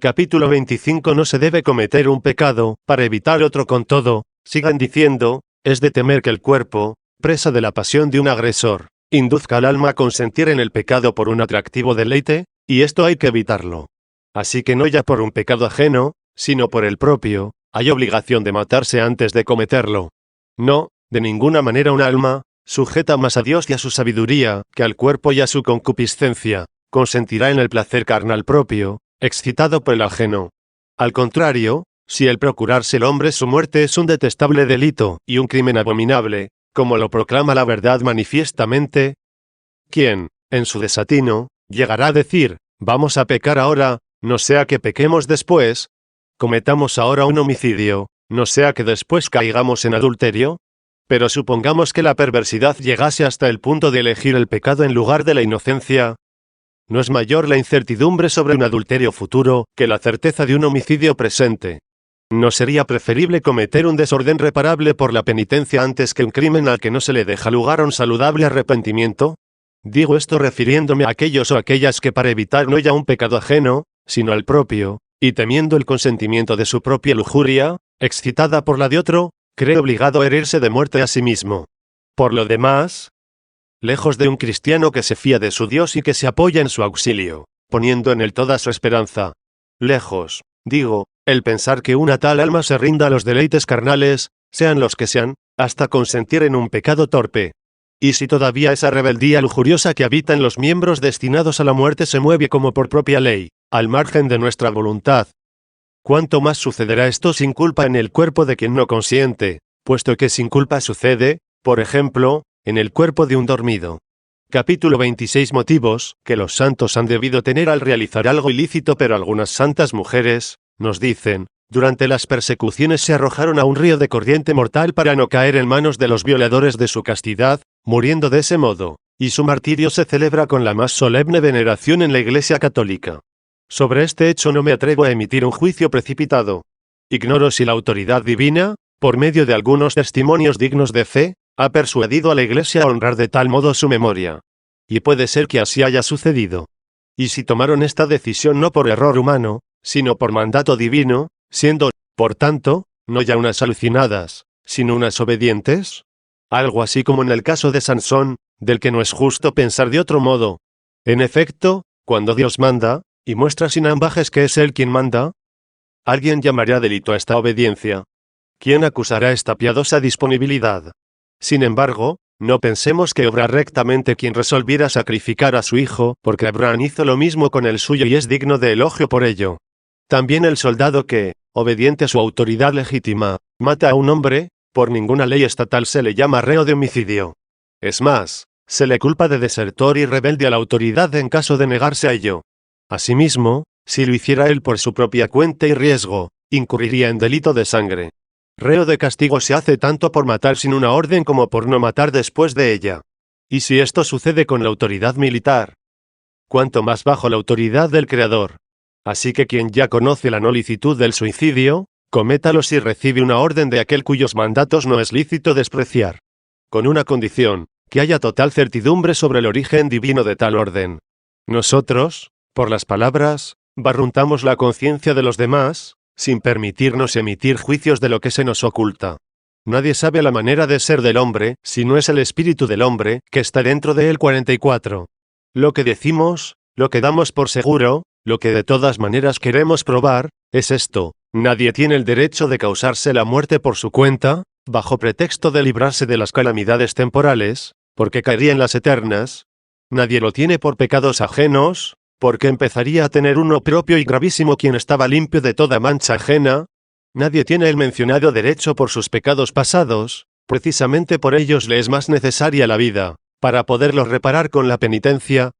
Capítulo 25 No se debe cometer un pecado, para evitar otro con todo, sigan diciendo, es de temer que el cuerpo, presa de la pasión de un agresor, induzca al alma a consentir en el pecado por un atractivo deleite, Y esto hay que evitarlo. Así que no ya por un pecado ajeno, sino por el propio, hay obligación de matarse antes de cometerlo. No, de ninguna manera un alma, sujeta más a Dios y a su sabiduría, que al cuerpo y a su concupiscencia, consentirá en el placer carnal propio, excitado por el ajeno. Al contrario, si el procurarse el hombre su muerte es un detestable delito y un crimen abominable, como lo proclama la verdad manifiestamente, ¿quién, en su desatino, llegará a decir, vamos a pecar ahora, no sea que pequemos después? Cometamos ahora un homicidio, no sea que después caigamos en adulterio. Pero supongamos que la perversidad llegase hasta el punto de elegir el pecado en lugar de la inocencia. ¿No es mayor la incertidumbre sobre un adulterio futuro que la certeza de un homicidio presente? ¿No sería preferible cometer un desorden reparable por la penitencia antes que un crimen al que no se le deja lugar a un saludable arrepentimiento? Digo esto refiriéndome a aquellos o aquellas que para evitar no ya un pecado ajeno, sino al propio, y temiendo el consentimiento de su propia lujuria, excitada por la de otro, cree obligado a herirse de muerte a sí mismo. Por lo demás, lejos de un cristiano que se fía de su Dios y que se apoya en su auxilio, poniendo en él toda su esperanza. Lejos, digo, el pensar que una tal alma se rinda a los deleites carnales, sean los que sean, hasta consentir en un pecado torpe. Y si todavía esa rebeldía lujuriosa que habita en los miembros destinados a la muerte se mueve como por propia ley, al margen de nuestra voluntad, ¿cuánto más sucederá esto sin culpa en el cuerpo de quien no consiente, puesto que sin culpa sucede, por ejemplo, en el cuerpo de un dormido? Capítulo 26 Motivos que los santos han debido tener al realizar algo ilícito, pero algunas santas mujeres, nos dicen, durante las persecuciones se arrojaron a un río de corriente mortal para no caer en manos de los violadores de su castidad, muriendo de ese modo, y su martirio se celebra con la más solemne veneración en la Iglesia católica. Sobre este hecho no me atrevo a emitir un juicio precipitado. Ignoro si la autoridad divina, por medio de algunos testimonios dignos de fe, ha persuadido a la Iglesia a honrar de tal modo su memoria. Y puede ser que así haya sucedido. Y si tomaron esta decisión no por error humano, sino por mandato divino, siendo, por tanto, no ya unas alucinadas, sino unas obedientes. Algo así como en el caso de Sansón, del que no es justo pensar de otro modo. En efecto, cuando Dios manda, y muestra sin ambajes que es Él quien manda, alguien llamará delito a esta obediencia. ¿Quién acusará esta piadosa disponibilidad? Sin embargo, no pensemos que obra rectamente quien resolviera sacrificar a su hijo, porque Abraham hizo lo mismo con el suyo y es digno de elogio por ello. También el soldado que, obediente a su autoridad legítima, mata a un hombre, por ninguna ley estatal se le llama reo de homicidio. Es más, se le culpa de desertor y rebelde a la autoridad en caso de negarse a ello. Asimismo, si lo hiciera él por su propia cuenta y riesgo, incurriría en delito de sangre. Reo de castigo se hace tanto por matar sin una orden como por no matar después de ella. Y si esto sucede con la autoridad militar, cuanto más bajo la autoridad del Creador. Así que quien ya conoce la no licitud del suicidio, cométalo si recibe una orden de aquel cuyos mandatos no es lícito despreciar. Con una condición, que haya total certidumbre sobre el origen divino de tal orden. Nosotros, por las palabras, barruntamos la conciencia de los demás, sin permitirnos emitir juicios de lo que se nos oculta. Nadie sabe la manera de ser del hombre, si no es el espíritu del hombre, que está dentro de él. 44. Lo que decimos, lo que damos por seguro, lo que de todas maneras queremos probar, es esto: nadie tiene el derecho de causarse la muerte por su cuenta, bajo pretexto de librarse de las calamidades temporales, porque caería en las eternas. Nadie lo tiene por pecados ajenos, porque empezaría a tener uno propio y gravísimo quien estaba limpio de toda mancha ajena. Nadie tiene el mencionado derecho por sus pecados pasados, precisamente por ellos le es más necesaria la vida, para poderlos reparar con la penitencia.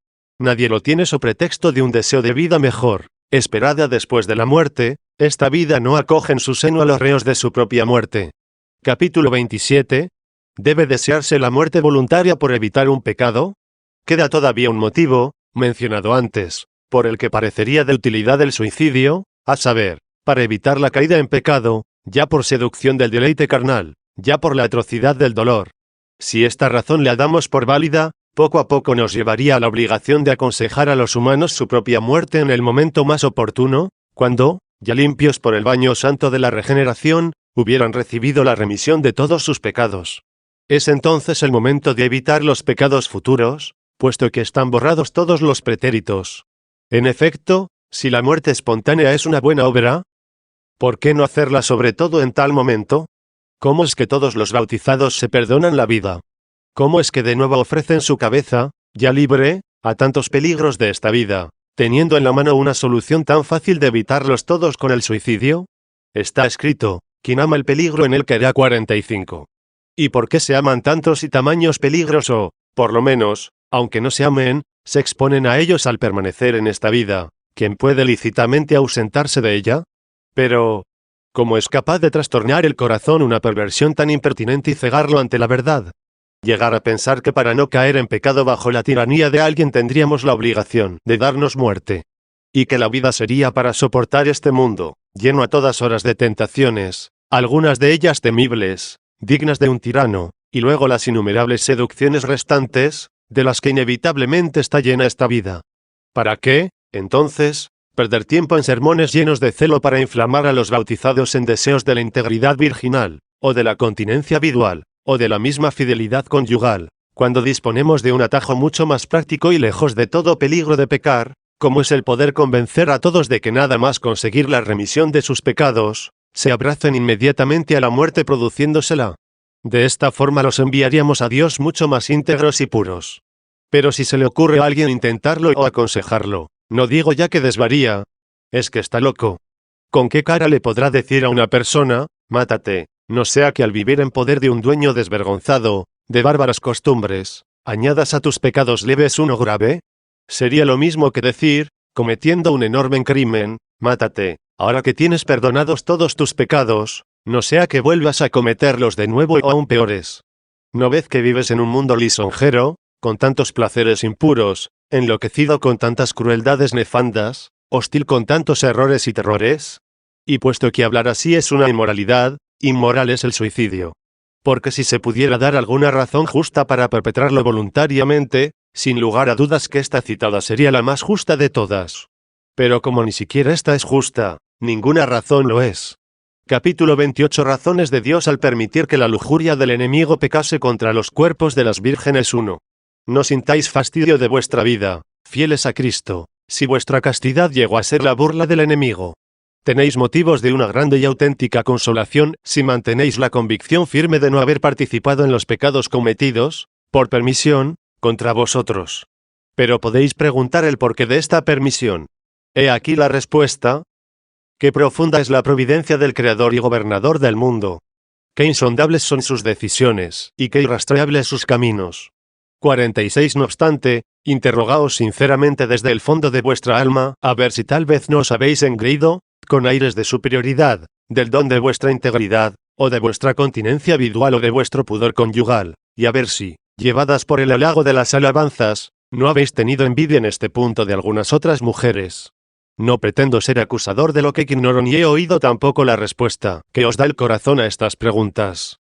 Nadie lo tiene so pretexto de un deseo de vida mejor, esperada después de la muerte. Esta vida no acoge en su seno a los reos de su propia muerte. Capítulo 27. ¿Debe desearse la muerte voluntaria por evitar un pecado? Queda todavía un motivo, mencionado antes, por el que parecería de utilidad el suicidio, a saber, para evitar la caída en pecado, ya por seducción del deleite carnal, ya por la atrocidad del dolor. Si esta razón la damos por válida, poco a poco nos llevaría a la obligación de aconsejar a los humanos su propia muerte en el momento más oportuno, cuando, ya limpios por el baño santo de la regeneración, hubieran recibido la remisión de todos sus pecados. Es entonces el momento de evitar los pecados futuros, puesto que están borrados todos los pretéritos. En efecto, si la muerte espontánea es una buena obra, ¿por qué no hacerla sobre todo en tal momento? ¿Cómo es que todos los bautizados se perdonan la vida? ¿Cómo es que de nuevo ofrecen su cabeza, ya libre, a tantos peligros de esta vida, teniendo en la mano una solución tan fácil de evitarlos todos con el suicidio? Está escrito, quien ama el peligro en él caerá. 45. ¿Y por qué se aman tantos y tamaños peligros o, por lo menos, aunque no se amen, se exponen a ellos al permanecer en esta vida? ¿Quién puede lícitamente ausentarse de ella? Pero, ¿cómo es capaz de trastornar el corazón una perversión tan impertinente y cegarlo ante la verdad? Llegar a pensar que para no caer en pecado bajo la tiranía de alguien tendríamos la obligación de darnos muerte. Y que la vida sería para soportar este mundo, lleno a todas horas de tentaciones, algunas de ellas temibles, dignas de un tirano, y luego las innumerables seducciones restantes, de las que inevitablemente está llena esta vida. ¿Para qué, entonces, perder tiempo en sermones llenos de celo para inflamar a los bautizados en deseos de la integridad virginal, o de la continencia vidual, o de la misma fidelidad conyugal, cuando disponemos de un atajo mucho más práctico y lejos de todo peligro de pecar, como es el poder convencer a todos de que nada más conseguir la remisión de sus pecados, se abracen inmediatamente a la muerte produciéndosela? De esta forma los enviaríamos a Dios mucho más íntegros y puros. Pero si se le ocurre a alguien intentarlo o aconsejarlo, no digo ya que desvaría, es que está loco. ¿Con qué cara le podrá decir a una persona, mátate, no sea que al vivir en poder de un dueño desvergonzado, de bárbaras costumbres, añadas a tus pecados leves uno grave? Sería lo mismo que decir, cometiendo un enorme crimen, mátate, ahora que tienes perdonados todos tus pecados, no sea que vuelvas a cometerlos de nuevo o aún peores. ¿No ves que vives en un mundo lisonjero, con tantos placeres impuros, enloquecido con tantas crueldades nefandas, hostil con tantos errores y terrores? Y puesto que hablar así es una inmoralidad, inmoral es el suicidio. Porque si se pudiera dar alguna razón justa para perpetrarlo voluntariamente, sin lugar a dudas que esta citada sería la más justa de todas. Pero como ni siquiera esta es justa, ninguna razón lo es. Capítulo 28. Razones de Dios al permitir que la lujuria del enemigo pecase contra los cuerpos de las vírgenes. 1. No sintáis fastidio de vuestra vida, fieles a Cristo, si vuestra castidad llegó a ser la burla del enemigo. Tenéis motivos de una grande y auténtica consolación si mantenéis la convicción firme de no haber participado en los pecados cometidos, por permisión, contra vosotros. Pero podéis preguntar el porqué de esta permisión. He aquí la respuesta. Qué profunda es la providencia del Creador y Gobernador del mundo. Qué insondables son sus decisiones, y qué irrastreables sus caminos. 46. No obstante, interrogaos sinceramente desde el fondo de vuestra alma, a ver si tal vez no os habéis engreído, con aires de superioridad, del don de vuestra integridad, o de vuestra continencia vidual o de vuestro pudor conyugal, y a ver si, llevadas por el halago de las alabanzas, no habéis tenido envidia en este punto de algunas otras mujeres. No pretendo ser acusador de lo que ignoro ni he oído tampoco la respuesta que os da el corazón a estas preguntas.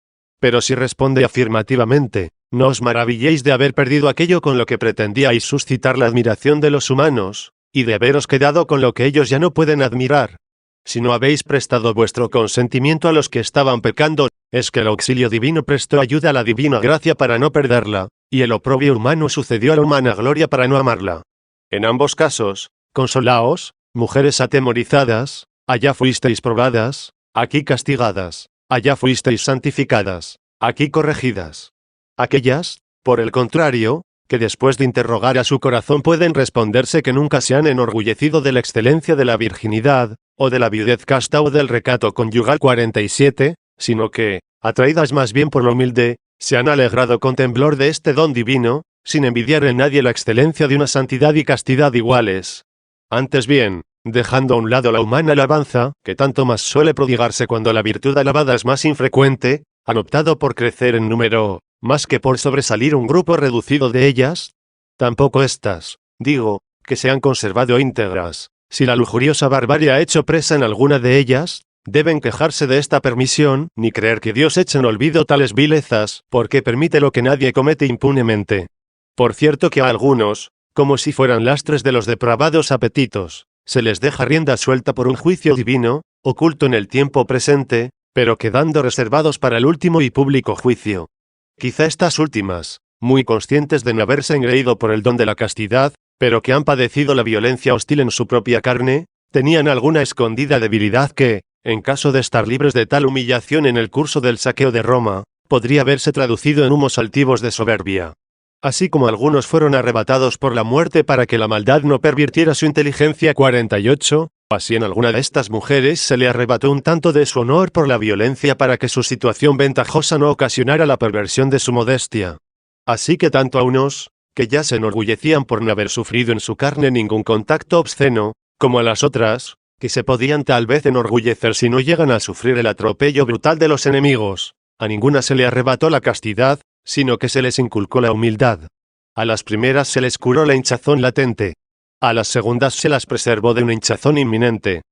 Pero si responde afirmativamente, no os maravilléis de haber perdido aquello con lo que pretendíais suscitar la admiración de los humanos, y de haberos quedado con lo que ellos ya no pueden admirar. Si no habéis prestado vuestro consentimiento a los que estaban pecando, es que el auxilio divino prestó ayuda a la divina gracia para no perderla, y el oprobio humano sucedió a la humana gloria para no amarla. En ambos casos, consolaos, mujeres atemorizadas, allá fuisteis probadas, aquí castigadas, allá fuisteis santificadas, aquí corregidas. Aquellas, por el contrario, que después de interrogar a su corazón pueden responderse que nunca se han enorgullecido de la excelencia de la virginidad, o de la viudez casta o del recato conyugal. 47, sino que, atraídas más bien por lo humilde, se han alegrado con temblor de este don divino, sin envidiar en nadie la excelencia de una santidad y castidad iguales. Antes bien, dejando a un lado la humana alabanza, que tanto más suele prodigarse cuando la virtud alabada es más infrecuente, han optado por crecer en número, más que por sobresalir un grupo reducido de ellas. Tampoco estas, digo, que se han conservado íntegras, si la lujuriosa barbarie ha hecho presa en alguna de ellas, deben quejarse de esta permisión, ni creer que Dios eche en olvido tales vilezas, porque permite lo que nadie comete impunemente. Por cierto que a algunos, como si fueran lastres de los depravados apetitos, se les deja rienda suelta por un juicio divino, oculto en el tiempo presente, pero quedando reservados para el último y público juicio. Quizá estas últimas, muy conscientes de no haberse engreído por el don de la castidad, pero que han padecido la violencia hostil en su propia carne, tenían alguna escondida debilidad que, en caso de estar libres de tal humillación en el curso del saqueo de Roma, podría verse traducido en humos altivos de soberbia. Así como algunos fueron arrebatados por la muerte para que la maldad no pervirtiera su inteligencia. 48. Así en alguna de estas mujeres se le arrebató un tanto de su honor por la violencia para que su situación ventajosa no ocasionara la perversión de su modestia. Así que tanto a unos, que ya se enorgullecían por no haber sufrido en su carne ningún contacto obsceno, como a las otras, que se podían tal vez enorgullecer si no llegan a sufrir el atropello brutal de los enemigos, a ninguna se le arrebató la castidad, sino que se les inculcó la humildad. A las primeras se les curó la hinchazón latente. A las segundas se las preservó de una hinchazón inminente.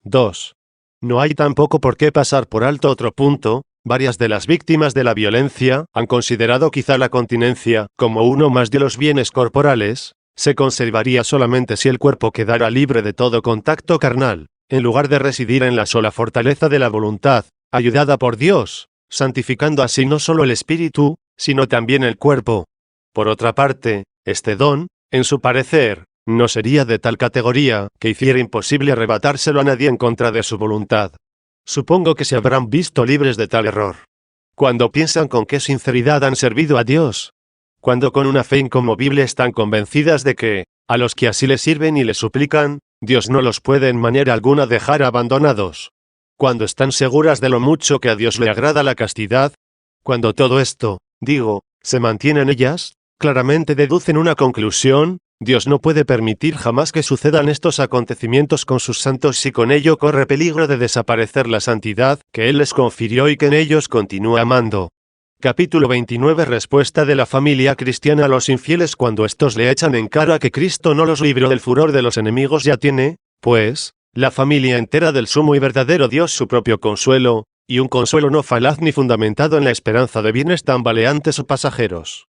2. No hay tampoco por qué pasar por alto otro punto. Varias de las víctimas de la violencia han considerado quizá la continencia como uno más de los bienes corporales. Se conservaría solamente si el cuerpo quedara libre de todo contacto carnal, en lugar de residir en la sola fortaleza de la voluntad, ayudada por Dios, santificando así no solo el espíritu, sino también el cuerpo. Por otra parte, este don, en su parecer, no sería de tal categoría que hiciera imposible arrebatárselo a nadie en contra de su voluntad. Supongo que se habrán visto libres de tal error. Cuando piensan con qué sinceridad han servido a Dios. Cuando con una fe inconmovible están convencidas de que, a los que así le sirven y le suplican, Dios no los puede en manera alguna dejar abandonados. Cuando están seguras de lo mucho que a Dios le agrada la castidad. Cuando todo esto, digo, se mantiene en ellas, claramente deducen una conclusión: Dios no puede permitir jamás que sucedan estos acontecimientos con sus santos y con ello corre peligro de desaparecer la santidad que Él les confirió y que en ellos continúa amando. Capítulo 29. Respuesta de la familia cristiana a los infieles cuando estos le echan en cara que Cristo no los libró del furor de los enemigos. Ya tiene, pues, la familia entera del sumo y verdadero Dios su propio consuelo, y un consuelo no falaz ni fundamentado en la esperanza de bienes tambaleantes o pasajeros.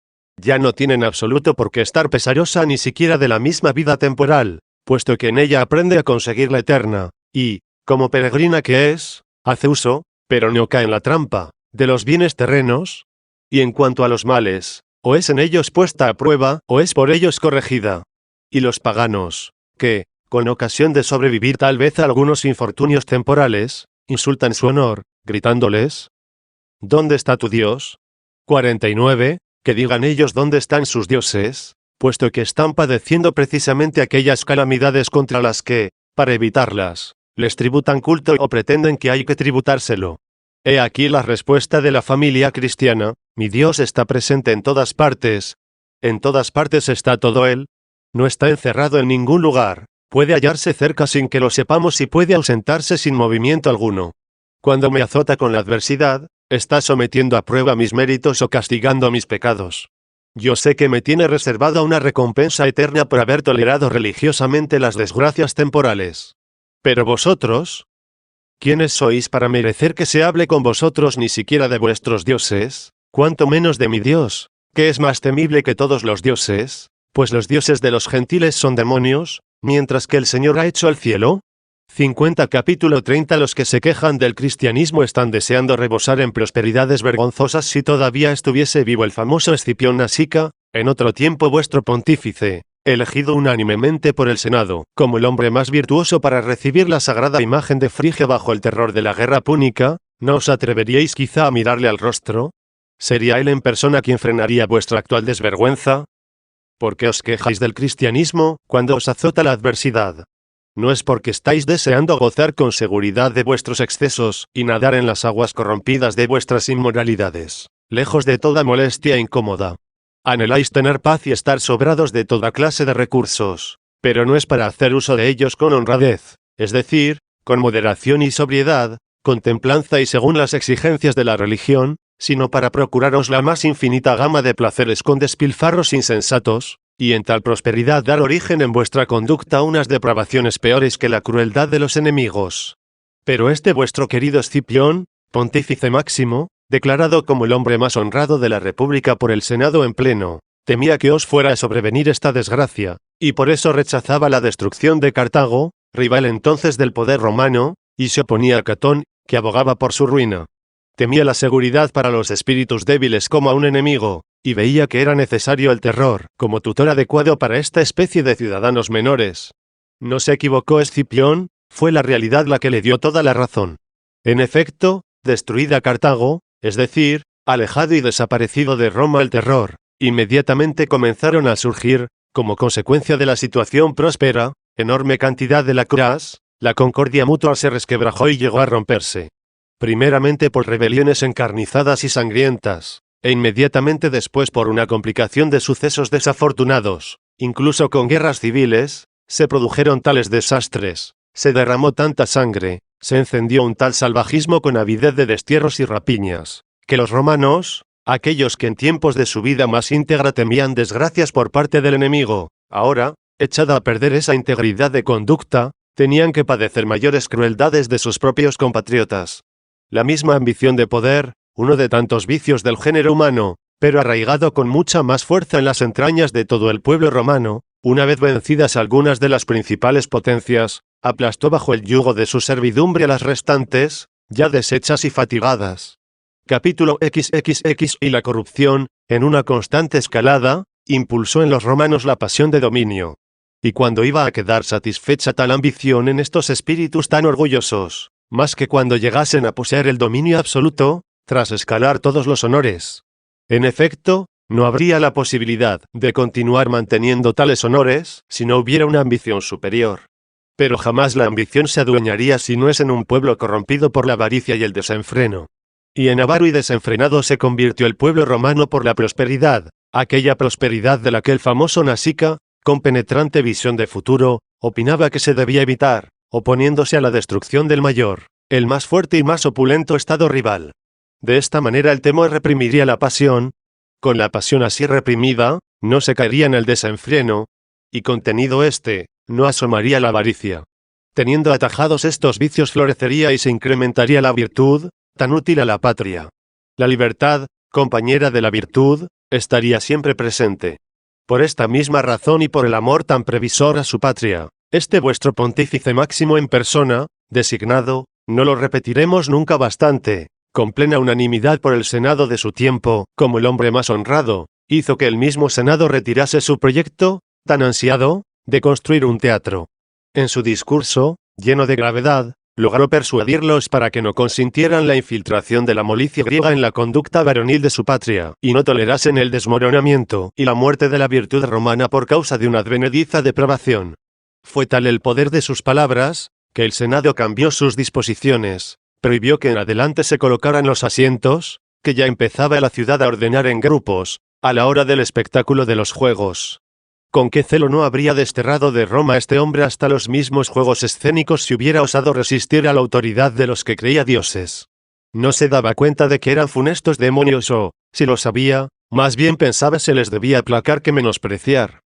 Ya no tienen absoluto por qué estar pesarosa ni siquiera de la misma vida temporal, puesto que en ella aprende a conseguir la eterna, y, como peregrina que es, hace uso, pero no cae en la trampa, de los bienes terrenos. Y en cuanto a los males, o es en ellos puesta a prueba, o es por ellos corregida. Y los paganos, que, con ocasión de sobrevivir tal vez a algunos infortunios temporales, insultan su honor, gritándoles: ¿Dónde está tu Dios? 49. Que digan ellos dónde están sus dioses, puesto que están padeciendo precisamente aquellas calamidades contra las que, para evitarlas, les tributan culto o pretenden que hay que tributárselo. He aquí la respuesta de la familia cristiana: mi Dios está presente en todas partes. En todas partes está todo Él. No está encerrado en ningún lugar, puede hallarse cerca sin que lo sepamos y puede ausentarse sin movimiento alguno. Cuando me azota con la adversidad, está sometiendo a prueba mis méritos o castigando mis pecados. Yo sé que me tiene reservada una recompensa eterna por haber tolerado religiosamente las desgracias temporales. Pero vosotros, ¿quiénes sois para merecer que se hable con vosotros ni siquiera de vuestros dioses? Cuanto menos de mi Dios, que es más temible que todos los dioses, pues los dioses de los gentiles son demonios, mientras que el Señor ha hecho el cielo. 50. Capítulo 30. Los que se quejan del cristianismo están deseando rebosar en prosperidades vergonzosas. Si todavía estuviese vivo el famoso Escipión Nasica, en otro tiempo vuestro pontífice, elegido unánimemente por el Senado, como el hombre más virtuoso para recibir la sagrada imagen de Frigia bajo el terror de la guerra púnica, ¿no os atreveríais quizá a mirarle al rostro? ¿Sería él en persona quien frenaría vuestra actual desvergüenza? ¿Por qué os quejáis del cristianismo cuando os azota la adversidad? No es porque estáis deseando gozar con seguridad de vuestros excesos y nadar en las aguas corrompidas de vuestras inmoralidades, lejos de toda molestia incómoda. Anheláis tener paz y estar sobrados de toda clase de recursos, pero no es para hacer uso de ellos con honradez, es decir, con moderación y sobriedad, con templanza y según las exigencias de la religión, sino para procuraros la más infinita gama de placeres con despilfarros insensatos, y en tal prosperidad dar origen en vuestra conducta a unas depravaciones peores que la crueldad de los enemigos. Pero este vuestro querido Escipión, pontífice máximo, declarado como el hombre más honrado de la República por el Senado en pleno, temía que os fuera a sobrevenir esta desgracia, y por eso rechazaba la destrucción de Cartago, rival entonces del poder romano, y se oponía a Catón, que abogaba por su ruina. Temía la seguridad para los espíritus débiles como a un enemigo, y veía que era necesario el terror como tutor adecuado para esta especie de ciudadanos menores. No se equivocó Escipión, fue la realidad la que le dio toda la razón. En efecto, destruida Cartago, es decir, alejado y desaparecido de Roma el terror, inmediatamente comenzaron a surgir, como consecuencia de la situación próspera, enorme cantidad de lacras, la concordia mutua se resquebrajó y llegó a romperse. Primeramente por rebeliones encarnizadas y sangrientas, e inmediatamente después por una complicación de sucesos desafortunados, incluso con guerras civiles, se produjeron tales desastres, se derramó tanta sangre, se encendió un tal salvajismo con avidez de destierros y rapiñas, que los romanos, aquellos que en tiempos de su vida más íntegra temían desgracias por parte del enemigo, ahora, echada a perder esa integridad de conducta, tenían que padecer mayores crueldades de sus propios compatriotas. La misma ambición de poder, uno de tantos vicios del género humano, pero arraigado con mucha más fuerza en las entrañas de todo el pueblo romano, una vez vencidas algunas de las principales potencias, aplastó bajo el yugo de su servidumbre a las restantes, ya deshechas y fatigadas. Capítulo XXX. Y la corrupción, en una constante escalada, impulsó en los romanos la pasión de dominio. Y cuando iba a quedar satisfecha tal ambición en estos espíritus tan orgullosos, más que cuando llegasen a poseer el dominio absoluto, tras escalar todos los honores. En efecto, no habría la posibilidad de continuar manteniendo tales honores si no hubiera una ambición superior. Pero jamás la ambición se adueñaría si no es en un pueblo corrompido por la avaricia y el desenfreno. Y en avaro y desenfrenado se convirtió el pueblo romano por la prosperidad, aquella prosperidad de la que el famoso Nasica, con penetrante visión de futuro, opinaba que se debía evitar, oponiéndose a la destrucción del mayor, el más fuerte y más opulento estado rival. De esta manera el temor reprimiría la pasión. Con la pasión así reprimida, no se caería en el desenfreno, y contenido este, no asomaría la avaricia. Teniendo atajados estos vicios florecería y se incrementaría la virtud, tan útil a la patria. La libertad, compañera de la virtud, estaría siempre presente. Por esta misma razón y por el amor tan previsor a su patria, este vuestro pontífice máximo en persona, designado, no lo repetiremos nunca bastante, con plena unanimidad por el Senado de su tiempo, como el hombre más honrado, hizo que el mismo Senado retirase su proyecto, tan ansiado, de construir un teatro. En su discurso, lleno de gravedad, logró persuadirlos para que no consintieran la infiltración de la molicie griega en la conducta varonil de su patria, y no tolerasen el desmoronamiento y la muerte de la virtud romana por causa de una advenediza depravación. Fue tal el poder de sus palabras, que el Senado cambió sus disposiciones, prohibió que en adelante se colocaran los asientos, que ya empezaba la ciudad a ordenar en grupos, a la hora del espectáculo de los juegos. Con qué celo no habría desterrado de Roma este hombre hasta los mismos juegos escénicos si hubiera osado resistir a la autoridad de los que creía dioses. No se daba cuenta de que eran funestos demonios o, si lo sabía, más bien pensaba se les debía aplacar que menospreciar.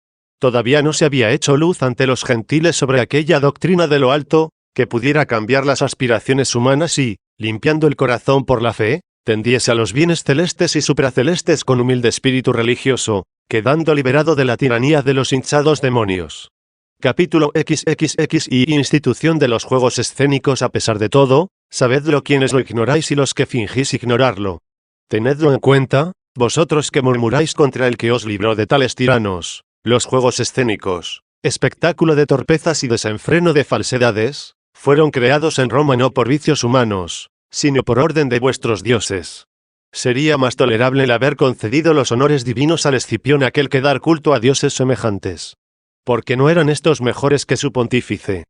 Todavía no se había hecho luz ante los gentiles sobre aquella doctrina de lo alto, que pudiera cambiar las aspiraciones humanas y, limpiando el corazón por la fe, tendiese a los bienes celestes y supracelestes con humilde espíritu religioso, quedando liberado de la tiranía de los hinchados demonios. Capítulo XXX. Y institución de los juegos escénicos. A pesar de todo, sabedlo quienes lo ignoráis y los que fingís ignorarlo. Tenedlo en cuenta, vosotros que murmuráis contra el que os libró de tales tiranos, los juegos escénicos, espectáculo de torpezas y desenfreno de falsedades, fueron creados en Roma no por vicios humanos, sino por orden de vuestros dioses. Sería más tolerable el haber concedido los honores divinos al Escipión aquel que dar culto a dioses semejantes. Porque no eran estos mejores que su pontífice.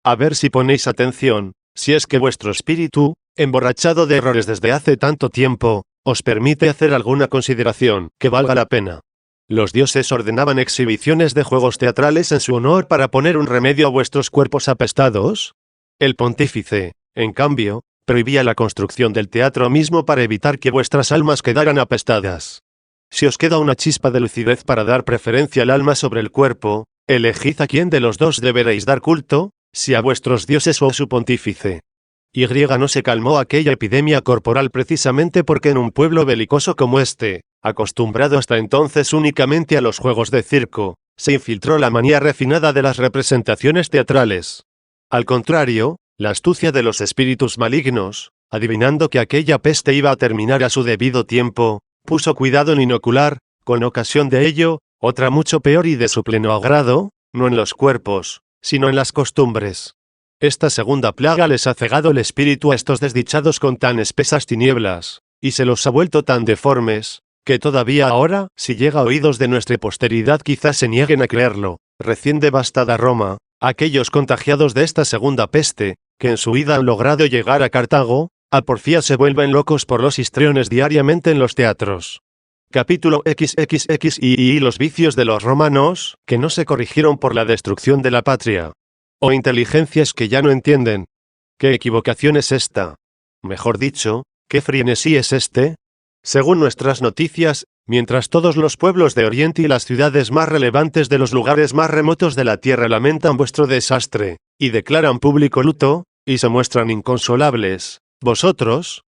A ver si ponéis atención, si es que vuestro espíritu, emborrachado de errores desde hace tanto tiempo, os permite hacer alguna consideración que valga la pena. Los dioses ordenaban exhibiciones de juegos teatrales en su honor para poner un remedio a vuestros cuerpos apestados. El pontífice, en cambio, prohibía la construcción del teatro mismo para evitar que vuestras almas quedaran apestadas. Si os queda una chispa de lucidez para dar preferencia al alma sobre el cuerpo, elegid a quién de los dos deberéis dar culto, si a vuestros dioses o a su pontífice. Y no se calmó aquella epidemia corporal precisamente porque en un pueblo belicoso como este, acostumbrado hasta entonces únicamente a los juegos de circo, se infiltró la manía refinada de las representaciones teatrales. Al contrario, la astucia de los espíritus malignos, adivinando que aquella peste iba a terminar a su debido tiempo, puso cuidado en inocular, Con ocasión de ello, otra mucho peor y de su pleno agrado, no en los cuerpos, sino en las costumbres. Esta segunda plaga les ha cegado el espíritu a estos desdichados con tan espesas tinieblas, y se los ha vuelto tan deformes, que todavía ahora, si llega a oídos de nuestra posteridad quizás se nieguen a creerlo, recién devastada Roma, aquellos contagiados de esta segunda peste, que en su vida han logrado llegar a Cartago, a porfía se vuelven locos por los histriones diariamente en los teatros. Capítulo XXX y los vicios de los romanos, que no se corrigieron por la destrucción de la patria. O inteligencias que ya no entienden. ¿Qué equivocación es esta? Mejor dicho, ¿qué frenesí es este? Según nuestras noticias, mientras todos los pueblos de Oriente y las ciudades más relevantes de los lugares más remotos de la tierra lamentan vuestro desastre, y declaran público luto, y se muestran inconsolables, vosotros,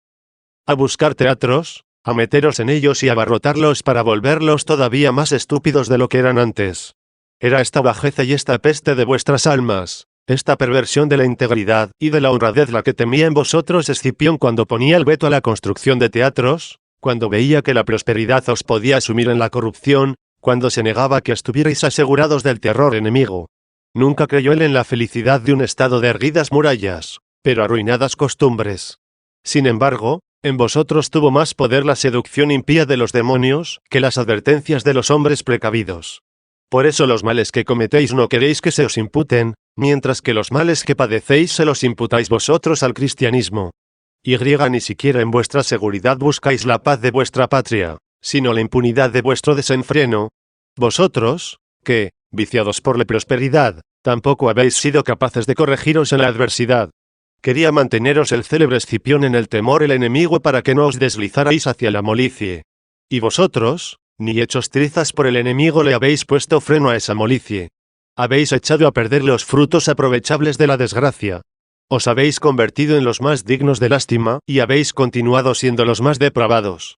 a buscar teatros, a meteros en ellos y abarrotarlos para volverlos todavía más estúpidos de lo que eran antes. Era esta bajeza y esta peste de vuestras almas, esta perversión de la integridad y de la honradez la que temía en vosotros Escipión cuando ponía el veto a la construcción de teatros, cuando veía que la prosperidad os podía sumir en la corrupción, cuando se negaba que estuvierais asegurados del terror enemigo. Nunca creyó él en la felicidad de un estado de erguidas murallas, pero arruinadas costumbres. Sin embargo, en vosotros tuvo más poder la seducción impía de los demonios que las advertencias de los hombres precavidos. Por eso los males que cometéis no queréis que se os imputen, mientras que los males que padecéis se los imputáis vosotros al cristianismo. Y ni siquiera en vuestra seguridad buscáis la paz de vuestra patria, sino la impunidad de vuestro desenfreno. Vosotros, que, viciados por la prosperidad, tampoco habéis sido capaces de corregiros en la adversidad. Quería manteneros el célebre Escipión en el temor el enemigo para que no os deslizarais hacia la molicie. Y vosotros, ni hechos trizas por el enemigo le habéis puesto freno a esa molicie. Habéis echado a perder los frutos aprovechables de la desgracia. Os habéis convertido en los más dignos de lástima, y habéis continuado siendo los más depravados.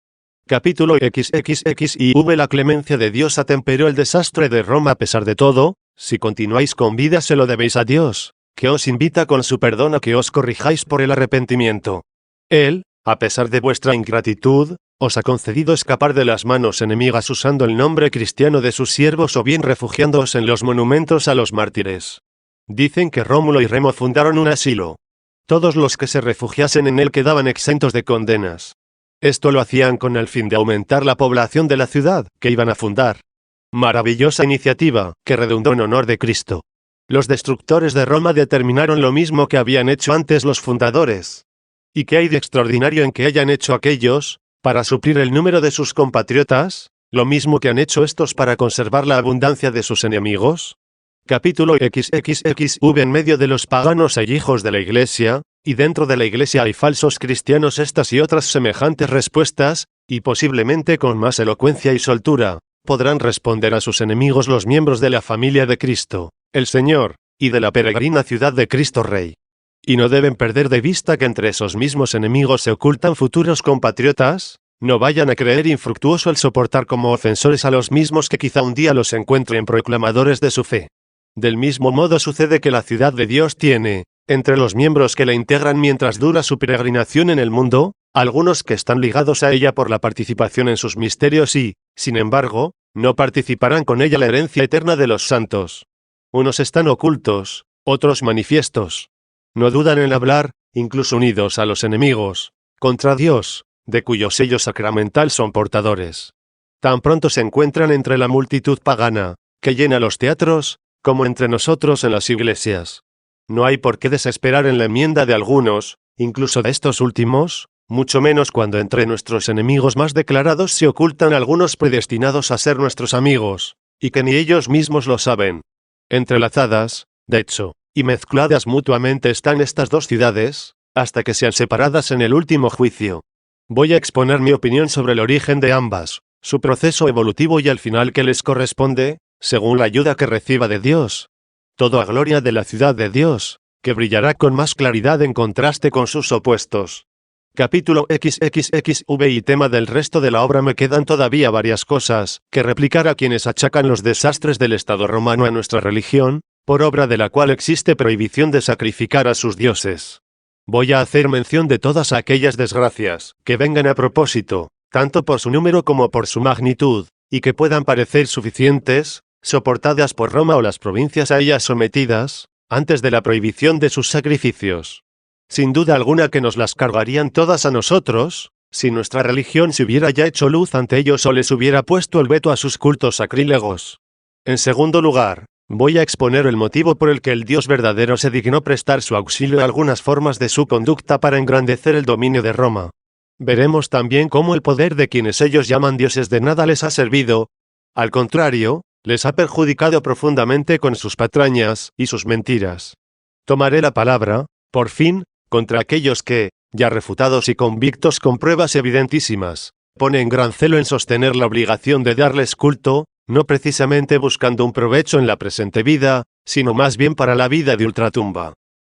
Capítulo XXX y la clemencia de Dios atemperó el desastre de Roma a pesar de todo, si continuáis con vida se lo debéis a Dios, que os invita con su perdón a que os corrijáis por el arrepentimiento. Él, a pesar de vuestra ingratitud, os ha concedido escapar de las manos enemigas usando el nombre cristiano de sus siervos o bien refugiándoos en los monumentos a los mártires. Dicen que Rómulo y Remo fundaron un asilo. Todos los que se refugiasen en él quedaban exentos de condenas. Esto lo hacían con el fin de aumentar la población de la ciudad que iban a fundar. Maravillosa iniciativa, que redundó en honor de Cristo. Los destructores de Roma determinaron lo mismo que habían hecho antes los fundadores. ¿Y qué hay de extraordinario en que hayan hecho aquellos, para suplir el número de sus compatriotas, lo mismo que han hecho estos para conservar la abundancia de sus enemigos? Capítulo XXXV. En medio de los paganos hay hijos de la Iglesia, y dentro de la Iglesia hay falsos cristianos. Estas y otras semejantes respuestas, y posiblemente con más elocuencia y soltura, podrán responder a sus enemigos los miembros de la familia de Cristo, el Señor, y de la peregrina ciudad de Cristo Rey. Y no deben perder de vista que entre esos mismos enemigos se ocultan futuros compatriotas. No vayan a creer infructuoso el soportar como ofensores a los mismos que quizá un día los encuentren proclamadores de su fe. Del mismo modo sucede que la ciudad de Dios tiene, entre los miembros que la integran mientras dura su peregrinación en el mundo, algunos que están ligados a ella por la participación en sus misterios y, sin embargo, no participarán con ella la herencia eterna de los santos. Unos están ocultos, otros manifiestos. No dudan en hablar, incluso unidos a los enemigos, contra Dios, de cuyo sello sacramental son portadores. Tan pronto se encuentran entre la multitud pagana, que llena los teatros, como entre nosotros en las iglesias. No hay por qué desesperar en la enmienda de algunos, incluso de estos últimos, mucho menos cuando entre nuestros enemigos más declarados se ocultan algunos predestinados a ser nuestros amigos, y que ni ellos mismos lo saben. Entrelazadas, de hecho, y mezcladas mutuamente están estas dos ciudades, hasta que sean separadas en el último juicio. Voy a exponer mi opinión sobre el origen de ambas, su proceso evolutivo y el final que les corresponde, según la ayuda que reciba de Dios. Todo a gloria de la ciudad de Dios, que brillará con más claridad en contraste con sus opuestos. Capítulo XXXV y tema del resto de la obra. Me quedan todavía varias cosas que replicar a quienes achacan los desastres del Estado romano a nuestra religión, por obra de la cual existe prohibición de sacrificar a sus dioses. Voy a hacer mención de todas aquellas desgracias que vengan a propósito, tanto por su número como por su magnitud, y que puedan parecer suficientes, soportadas por Roma o las provincias a ellas sometidas, antes de la prohibición de sus sacrificios. Sin duda alguna que nos las cargarían todas a nosotros, si nuestra religión se hubiera ya hecho luz ante ellos o les hubiera puesto el veto a sus cultos sacrílegos. En segundo lugar, voy a exponer el motivo por el que el Dios verdadero se dignó prestar su auxilio a algunas formas de su conducta para engrandecer el dominio de Roma. Veremos también cómo el poder de quienes ellos llaman dioses de nada les ha servido. Al contrario, les ha perjudicado profundamente con sus patrañas y sus mentiras. Tomaré la palabra, por fin, contra aquellos que, ya refutados y convictos con pruebas evidentísimas, ponen gran celo en sostener la obligación de darles culto, no precisamente buscando un provecho en la presente vida, sino más bien para la vida de ultratumba.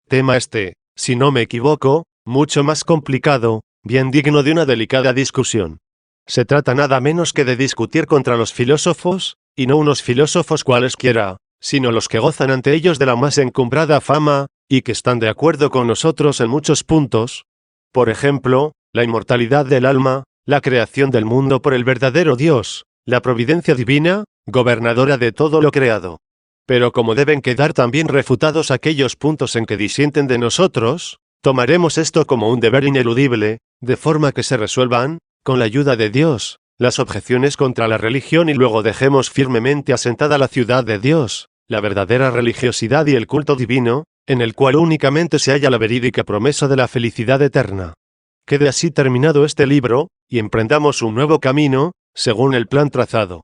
Tema este, si no me equivoco, mucho más complicado, bien digno de una delicada discusión. Se trata nada menos que de discutir contra los filósofos, y no unos filósofos cualesquiera, sino los que gozan ante ellos de la más encumbrada fama, y que están de acuerdo con nosotros en muchos puntos. Por ejemplo, la inmortalidad del alma, la creación del mundo por el verdadero Dios, la providencia divina, gobernadora de todo lo creado. Pero como deben quedar también refutados aquellos puntos en que disienten de nosotros, tomaremos esto como un deber ineludible, de forma que se resuelvan, con la ayuda de Dios, las objeciones contra la religión y luego dejemos firmemente asentada la ciudad de Dios, la verdadera religiosidad y el culto divino, en el cual únicamente se halla la verídica promesa de la felicidad eterna. Quede así terminado este libro, y emprendamos un nuevo camino, según el plan trazado.